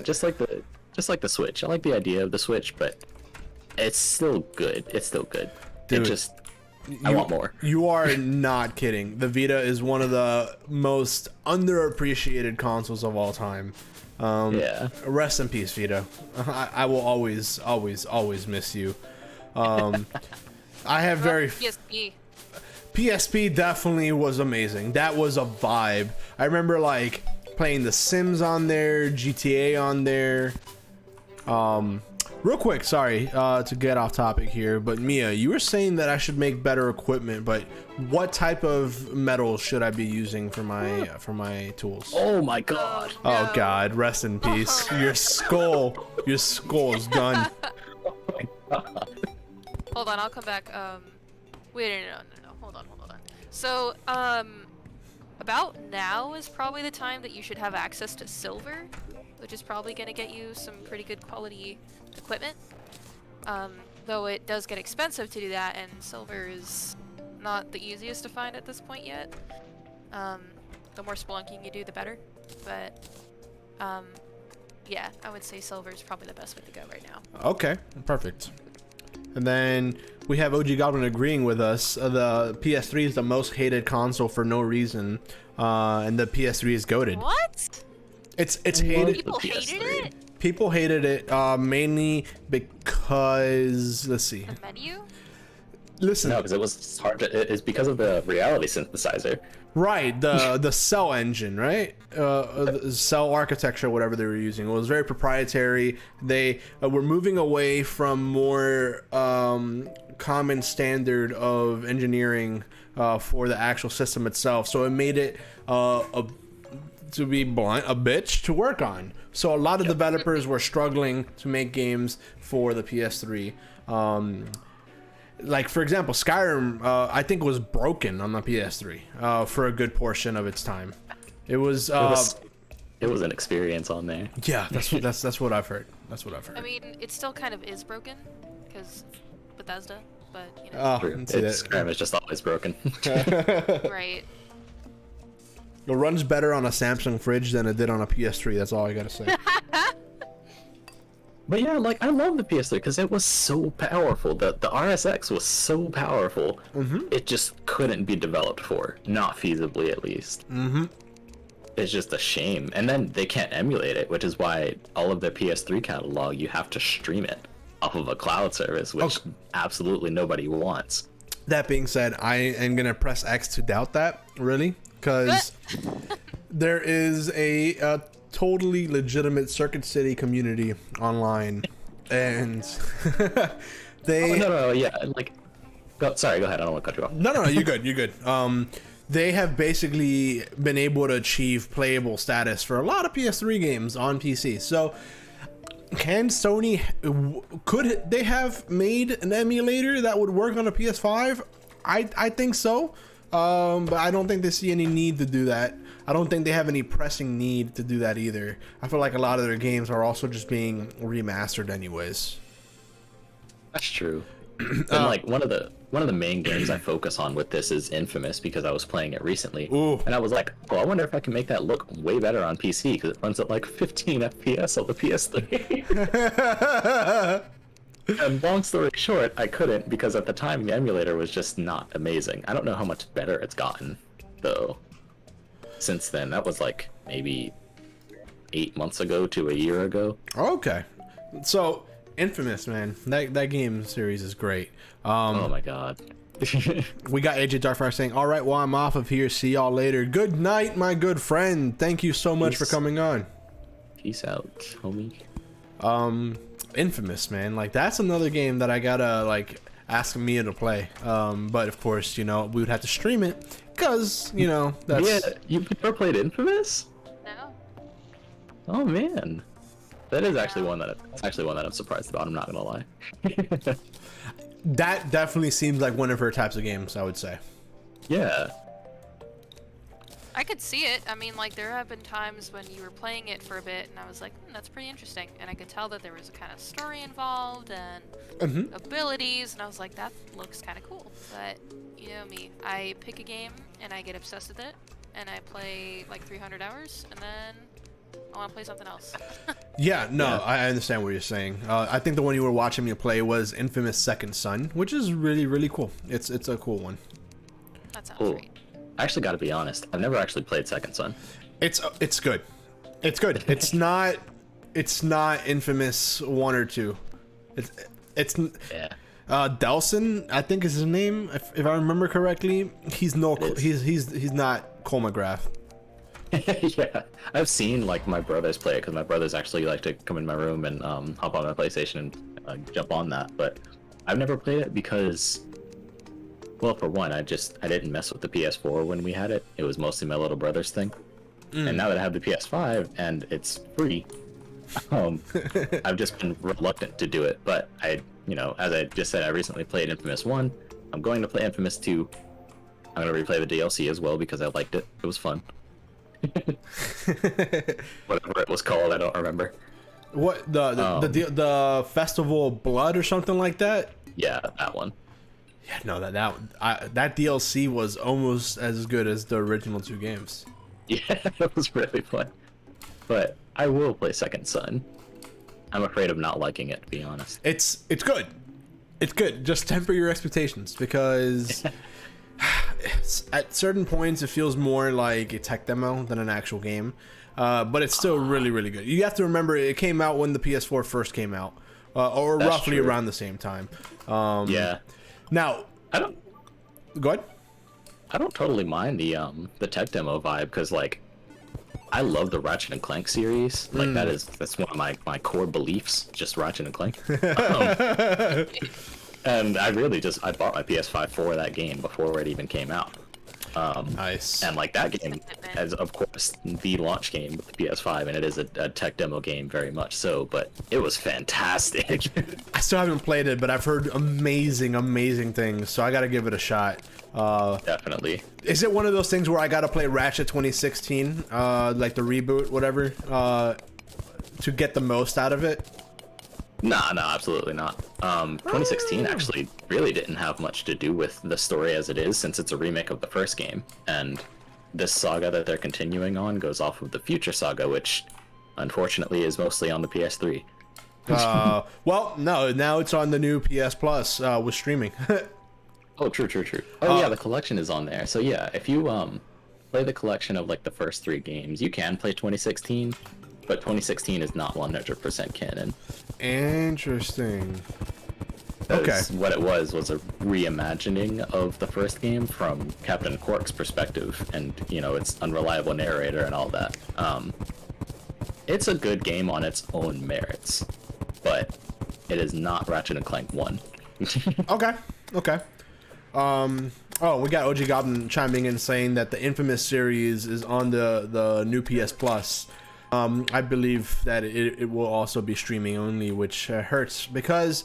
Just like the Switch. I like the idea of the Switch, but it's still good. It's still good. Dude, I want more. You are not kidding. The Vita is one of the most underappreciated consoles of all time. Yeah. Rest in peace, Vita. I will always, always, always miss you. I have very... PSP. PSP definitely was amazing. That was a vibe. I remember like playing The Sims on there, GTA on there. Real quick, sorry to get off topic here, but Mia, you were saying that I should make better equipment, but what type of metal should I be using for my tools? Oh my god. Oh No. God, rest in peace. Your skull is done. Hold on, I'll come back. Wait, no. Hold on. So, about now is probably the time that you should have access to silver, which is probably going to get you some pretty good quality equipment. Though it does get expensive to do that, and silver is not the easiest to find at this point yet. The more spelunking you do, the better. But, yeah, I would say silver is probably the best way to go right now. Okay, perfect. And then we have OG Goblin agreeing with us. The PS3 is the most hated console for no reason, and the PS3 is goated. What? It's hated. People The hated PS3. it? People hated it mainly because let's see. The menu? Listen, No, because it was hard to, it's because of the reality synthesizer. right? The cell engine, right? The cell architecture, whatever they were using, it was very proprietary. They were moving away from more common standard of engineering for the actual system itself. So it made it to be blunt, a bitch to work on. So a lot of developers were struggling to make games for the PS3. Like for example, Skyrim, I think was broken on the PS3 for a good portion of its time. It was an experience on there. yeah, that's what I've heard. That's what I've heard. I mean, it still kind of is broken, because Bethesda, but, you know. Oh, True. see that. Skyrim is just always broken. Right. It runs better on a Samsung fridge than it did on a PS3. That's all I gotta say. But yeah, like I love the PS3 because it was so powerful. The RSX was so powerful. It just couldn't be developed for, not feasibly at least. It's just a shame. And then they can't emulate it, which is why all of their PS3 catalog you have to stream it off of a cloud service, which absolutely nobody wants. That being said, I am gonna press X to doubt that, really, because there is a totally legitimate Circuit City community online, and they. No, yeah, like. Sorry, go ahead. I don't want to cut you off. No, you're good. You're good. They have basically been able to achieve playable status for a lot of PS3 games on PC. So, can Sony, could they have made an emulator that would work on a PS5? I think so, but I don't think they see any need to do that. I don't think they have any pressing need to do that either. I feel like a lot of their games are also just being remastered anyways. That's true. And like one of the main games I focus on with this is Infamous because I was playing it recently. Ooh. And I was like, well, I wonder if I can make that look way better on PC because it runs at like 15 FPS on the PS3. And long story short, I couldn't because at the time the emulator was just not amazing. I don't know how much better it's gotten though since then. That was like maybe 8 months ago to a year ago. Okay, so Infamous, man. That game series is great. Oh my god. We got AJ Darkfire saying, all right, well, I'm off of here. See y'all later. Good night, my good friend. Thank you so much for coming on. Peace out, homie. Infamous, man. Like, that's another game that I gotta, like, ask Mia to play. But, of course, you know, we would have to stream it because, you know, that's... Yeah, you've never played Infamous? No. Oh, man. That is actually one that I'm surprised about, I'm not gonna lie. That definitely seems like one of her types of games, I would say. Yeah. I could see it. I mean, like, there have been times when you were playing it for a bit, and I was like, that's pretty interesting. And I could tell that there was a kind of story involved and abilities, and I was like, that looks kind of cool. But, you know me, I pick a game, and I get obsessed with it, and I play, like, 300 hours, and then I want to play something else. Yeah, no, I understand what you're saying. I think the one you were watching me play was Infamous Second Son, which is really, really cool. It's a cool one. That sounds Cool. great. I actually gotta be honest, I've never actually played Second Son. It's good. It's good. It's not Infamous 1 or 2. It's Yeah. Delson, I think is his name, if I remember correctly. He's not Cole McGrath. Yeah, I've seen like my brothers play it because my brothers actually like to come in my room and hop on my PlayStation and jump on that. But I've never played it because, well, for one, I didn't mess with the PS4 when we had it. It was mostly my little brother's thing. And now that I have the PS5 and it's free, I've just been reluctant to do it. But you know, as I just said, I recently played Infamous 1. I'm going to play Infamous 2. I'm going to replay the DLC as well because I liked it. It was fun. Whatever it was called, I don't remember. What the Festival of Blood or something like that? Yeah, that one. Yeah, no, that DLC was almost as good as the original 2 games. Yeah, that was really fun. But I will play Second Son. I'm afraid of not liking it, to be honest. It's good. It's good. Just temper your expectations because at certain points it feels more like a tech demo than an actual game. But it's still really, really good. You have to remember it came out when the PS4 first came out, or That's roughly true. around the same time. Yeah. Now, I don't go ahead. totally mind the tech demo vibe because like I love the Ratchet and Clank series. Like that's one of my core beliefs, just Ratchet and Clank. And I bought my PS5 for that game before it even came out. Nice. And like that game is of course the launch game with the PS5, and it is a tech demo game very much so, but it was fantastic. I still haven't played it, but I've heard amazing things, so I gotta give it a shot. Definitely. Is it one of those things where I gotta play Ratchet 2016, like the reboot, whatever, to get the most out of it? Nah, absolutely not. 2016 actually really didn't have much to do with the story as it is, since it's a remake of the first game, and this saga that they're continuing on goes off of the future saga, which unfortunately is mostly on the PS3. Well, no, now it's on the new PS Plus with streaming. Oh, true. Oh yeah, the collection is on there. So yeah, if you play the collection of like the first 3 games, you can play 2016, but 2016 is not 100% canon. Interesting. Okay. What it was a reimagining of the first game from Captain Quark's perspective, and you know, its unreliable narrator and all that. It's a good game on its own merits, but it is not Ratchet and Clank 1. Okay. Oh, we got OG Goblin chiming in saying that the Infamous series is on the new PS Plus. I believe that it will also be streaming only, which hurts because,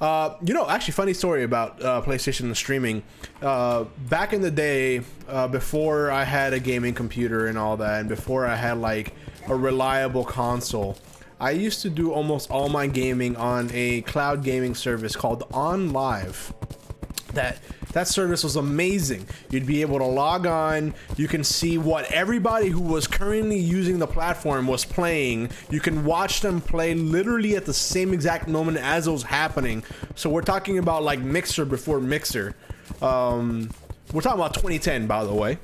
you know, actually funny story about PlayStation and streaming. Back in the day, before I had a gaming computer and all that, and before I had like a reliable console, I used to do almost all my gaming on a cloud gaming service called OnLive. That service was amazing. You'd be able to log on. You can see what everybody who was currently using the platform was playing. You can watch them play literally at the same exact moment as it was happening. So we're talking about like Mixer before Mixer. We're talking about 2010, by the way,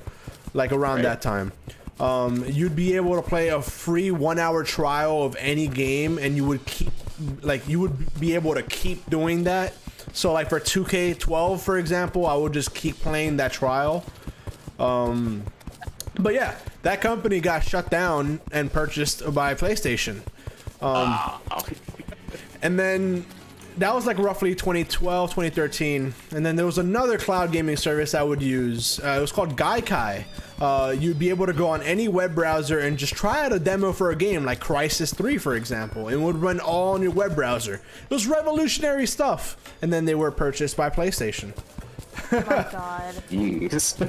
like around that time. You'd be able to play a free 1-hour trial of any game, and you would keep like you would be able to keep doing that. So like for 2K12, for example, I would just keep playing that trial. But yeah, that company got shut down and purchased by PlayStation. And then that was like roughly 2012, 2013. And then there was another cloud gaming service I would use. It was called Gaikai. You'd be able to go on any web browser and just try out a demo for a game like Crysis 3, for example. It would run all on your web browser. It was revolutionary stuff. And then they were purchased by PlayStation. Oh my god. Jeez.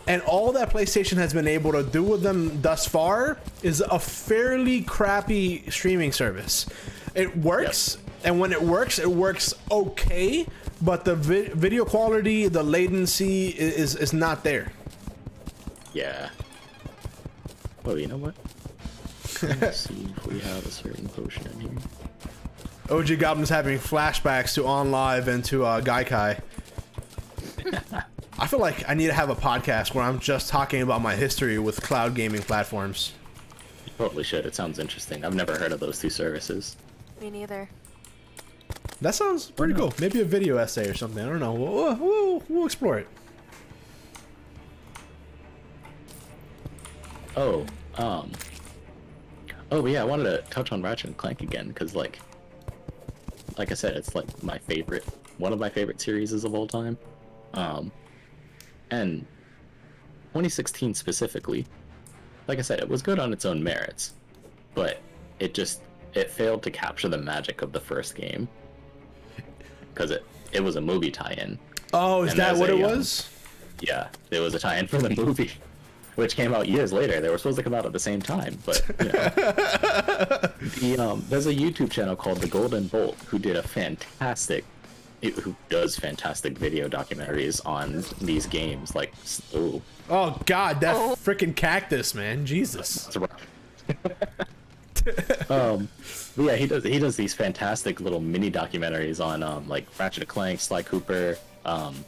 And all that PlayStation has been able to do with them thus far is a fairly crappy streaming service. It works, and when it works okay, but the video quality, the latency is not there. Yeah. Oh, you know what? Let's see if we have a certain potion in here. OG Goblin's having flashbacks to On Live and to Gaikai. I feel like I need to have a podcast where I'm just talking about my history with cloud gaming platforms. You totally should. It sounds interesting. I've never heard of those two services. Me neither. That sounds pretty cool. Maybe a video essay or something. I don't know. We'll explore it. Oh, oh yeah, I wanted to touch on Ratchet and Clank again because, like I said, it's like one of my favorite series of all time. And 2016 specifically, like I said, it was good on its own merits, but it failed to capture the magic of the first game because it was a movie tie-in. Oh, is that what it was? Yeah, it was a tie-in for the movie, which came out years later. They were supposed to come out at the same time, but you know. There's a YouTube channel called The Golden Bolt who does fantastic video documentaries on these games. Like, oh god, that freaking cactus, man, Jesus. That's right. But yeah, he does these fantastic little mini documentaries on like Ratchet and Clank, Sly Cooper.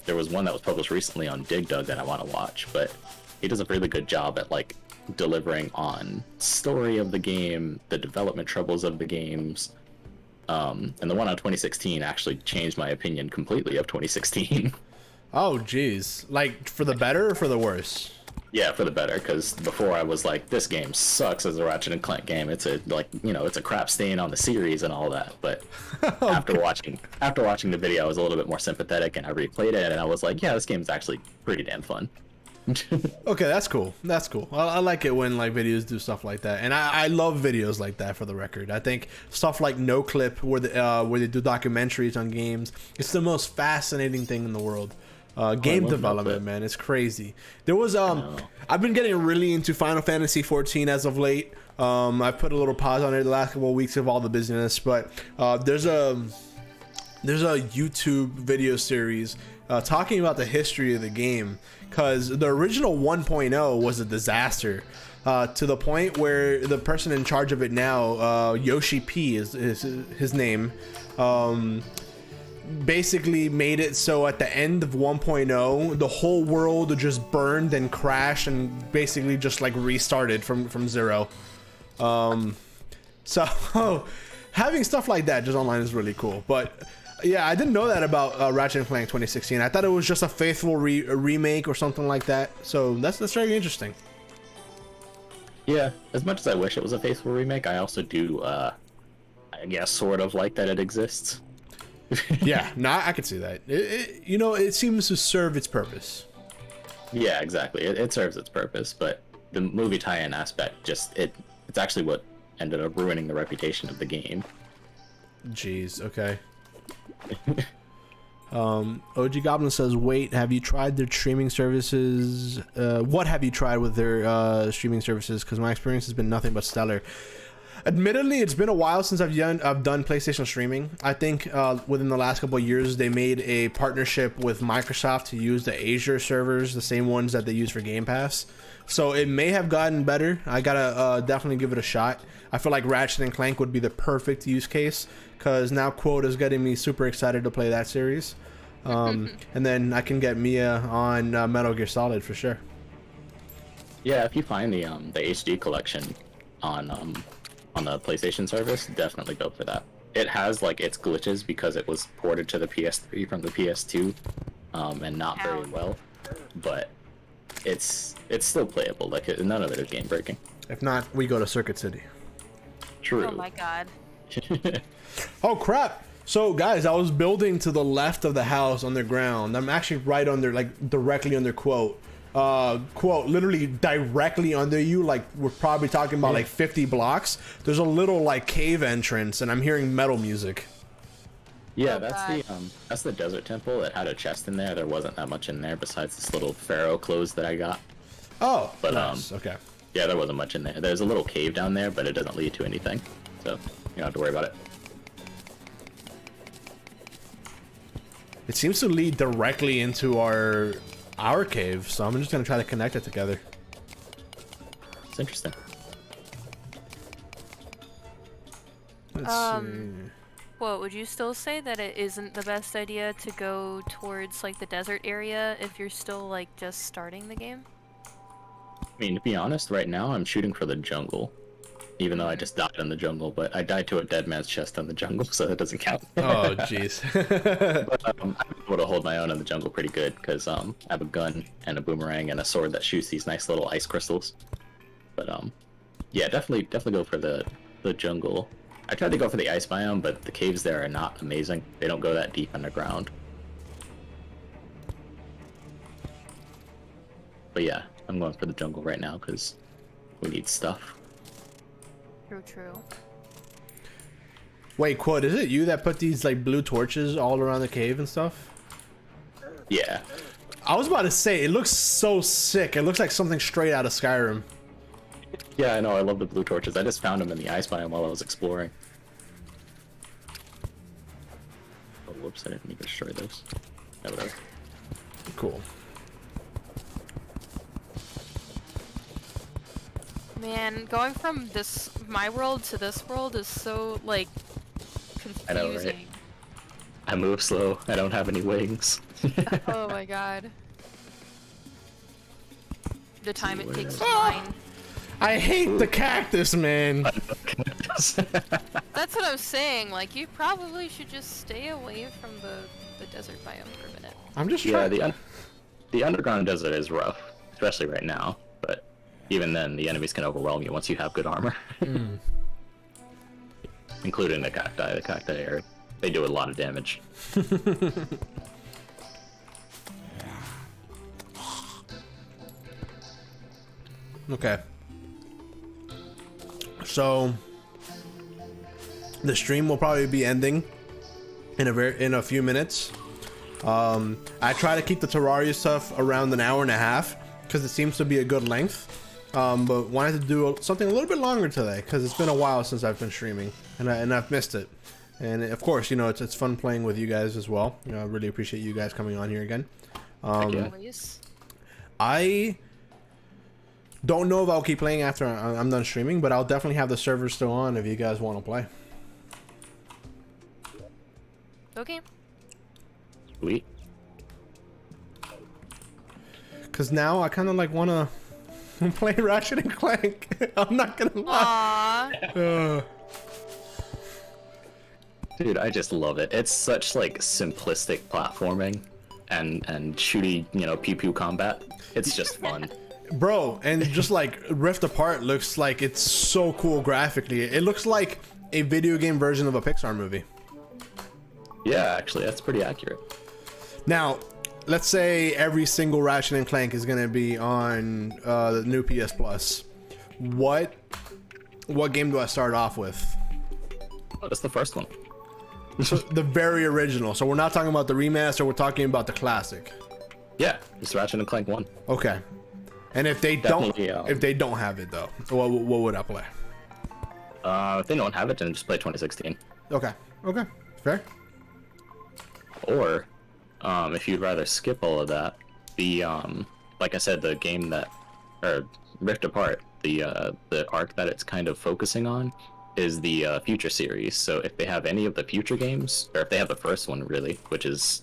There was one that was published recently on Dig Dug that I want to watch, but he does a really good job at like delivering on story of the game, the development troubles of the games. And the one on 2016 actually changed my opinion completely of 2016. Oh geez, like for the better or for the worse? Yeah, for the better, because before I was like, this game sucks as a Ratchet and Clank game. It's it's a crap stain on the series and all that. But after watching the video, I was a little bit more sympathetic, and I replayed it, and I was like, yeah, this game's actually pretty damn fun. Okay, that's cool. That's cool. I like it when like videos do stuff like that, and I love videos like that. For the record, I think stuff like No Clip, where they do documentaries on games, it's the most fascinating thing in the world. Game development, man, it's crazy. There was I've been getting really into Final Fantasy 14 as of late. I put a little pause on it the last couple of weeks of all the business, but there's a YouTube video series talking about the history of the game, because the original 1.0 was a disaster, to the point where the person in charge of it now, Yoshi P is his name, basically made it so at the end of 1.0 the whole world just burned and crashed and basically just like restarted from zero. So having stuff like that just online is really cool. But yeah, I didn't know that about Ratchet and Clank 2016. I thought it was just a faithful remake or something like that. So that's very interesting. Yeah, as much as I wish it was a faithful remake, I also do I guess sort of like that it exists. Yeah, no, I could see that. It seems to serve its purpose. Yeah, exactly. It serves its purpose, but the movie tie-in aspect it's actually what ended up ruining the reputation of the game. Jeez, okay. OG Goblin says, wait, have you tried their streaming services? What have you tried with their streaming services? Because my experience has been nothing but stellar. Admittedly, it's been a while since I've done PlayStation streaming. I think within the last couple of years, they made a partnership with Microsoft to use the Azure servers, the same ones that they use for Game Pass. So it may have gotten better. I gotta definitely give it a shot. I feel like Ratchet and Clank would be the perfect use case, because now Quote is getting me super excited to play that series. And then I can get Mia on Metal Gear Solid for sure. Yeah, if you find the HD collection on on the PlayStation service, definitely go for that. It has like its glitches because it was ported to the PS3 from the PS2, and not very well, but it's still playable. Like none of it is game breaking. If not, we go to Circuit City. True. Oh my god. Oh crap! So guys, I was building to the left of the house underground. I'm actually right under, like directly under quote. Quote, literally directly under you, like we're probably talking about like 50 blocks. There's a little like cave entrance, and I'm hearing metal music. Yeah, Oh, that's the desert temple. It had a chest in there. There wasn't that much in there besides this little pharaoh clothes that I got. Oh, But nice. Okay. Yeah, there wasn't much in there. There's a little cave down there, but it doesn't lead to anything, so you don't have to worry about it. It seems to lead directly into our cave, so I'm just gonna try to connect it together. It's interesting. Let's see. Well, would you still say that it isn't the best idea to go towards like the desert area if you're still like just starting the game? I mean, to be honest, right now I'm shooting for the jungle, even though I just died in the jungle. But I died to a dead man's chest in the jungle, so that doesn't count. Oh, jeez. But I'm able to hold my own in the jungle pretty good because I have a gun and a boomerang and a sword that shoots these nice little ice crystals. But yeah, definitely go for the jungle. I tried to go for the ice biome, but the caves there are not amazing. They don't go that deep underground. But yeah, I'm going for the jungle right now because we need stuff. True. Wait, quote, is it you that put these like blue torches all around the cave and stuff? Yeah. I was about to say, it looks so sick. It looks like something straight out of Skyrim. Yeah, I know. I love the blue torches. I just found them in the ice biome while I was exploring. Oh, whoops! I didn't mean to destroy those. Yeah, whatever. Cool. Man, going from my world to this world is so like I know, right? confusing. I move slow. I don't have any wings. Oh my god. The time it takes to Ah! mine. I hate the cactus, man. That's what I was saying. Like, you probably should just stay away from the desert biome for a minute. I'm just Yeah, trying. the underground desert is rough, especially right now. But even then, the enemies can overwhelm you once you have good armor. Including the cacti. The cacti they do a lot of damage. Okay. So the stream will probably be ending in a few minutes. I try to keep the Terraria stuff around an hour and a half because it seems to be a good length. But wanted to do something a little bit longer today because it's been a while since I've been streaming and I've missed it. And of course, you know, it's fun playing with you guys as well. You know, I really appreciate you guys coming on here again. Always. I don't know if I'll keep playing after I'm done streaming, but I'll definitely have the server still on if you guys want to play. Okay. Sweet. Cause now I kind of like want to play Ratchet and Clank. I'm not gonna lie. Aww. Dude, I just love it. It's such like simplistic platforming and shooty, you know, pew pew combat. It's just fun. Bro, and just like Rift Apart looks like it's so cool graphically. It looks like a video game version of a Pixar movie. Yeah, actually, that's pretty accurate. Now, let's say every single Ratchet and Clank is gonna be on the new PS Plus. What game do I start off with? Oh, that's the first one. So the very original. So we're not talking about the remaster. We're talking about the classic. Yeah, just Ratchet and Clank 1. Okay. And if they Definitely, don't have it though, what would I play? If they don't have it, then just play 2016. Okay. Okay. Fair. Or, if you'd rather skip all of that, the like I said, the game that, or Rift Apart, the arc that it's kind of focusing on is the Future series. So if they have any of the Future games, or if they have the first one really, which is,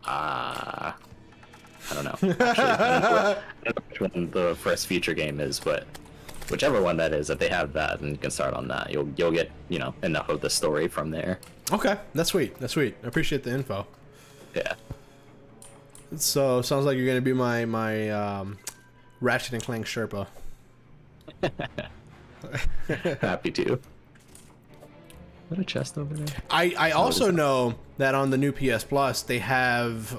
I don't know. Actually, I don't know which one the first Future game is, but whichever one that is, if they have that and you can start on that, you'll get, you know, enough of the story from there. Okay, that's sweet. That's sweet. I appreciate the info. Yeah. So sounds like you're gonna be my Ratchet and Clank Sherpa. Happy to. What a chest over there. I also know that on the new PS Plus they have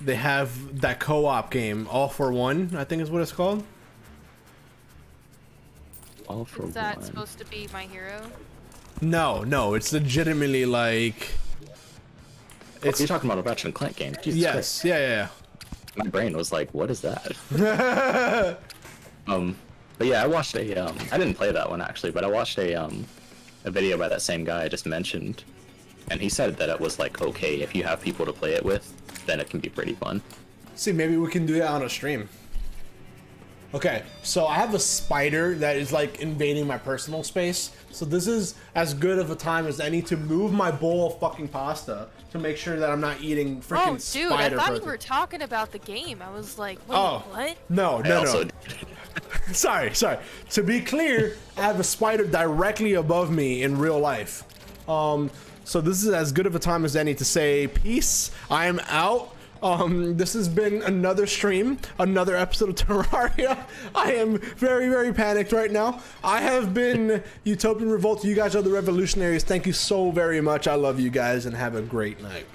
that co-op game, All for One, I think is what it's called. All for Is that one. supposed to be My Hero? No, it's legitimately like. It's you're talking about a Ratchet and Clank game. Jesus Yes, Christ. yeah. My brain was like, what is that? But yeah, I watched a I didn't play that one actually, but I watched a video by that same guy I just mentioned, and he said that it was like okay if you have people to play it with, then it can be pretty fun. See, maybe we can do that on a stream. Okay, so I have a spider that is like invading my personal space. So this is as good of a time as any to move my bowl of fucking pasta to make sure that I'm not eating freaking Oh, dude, spider I thought protein. you were talking about the game. I was like, wait, Oh, what? no. I also Sorry. To be clear, I have a spider directly above me in real life. So this is as good of a time as any to say peace. I am out. This has been another stream, another episode of Terraria. I am very, very panicked right now. I have been Utopian Revolt. You guys are the revolutionaries. Thank you so very much. I love you guys and have a great night.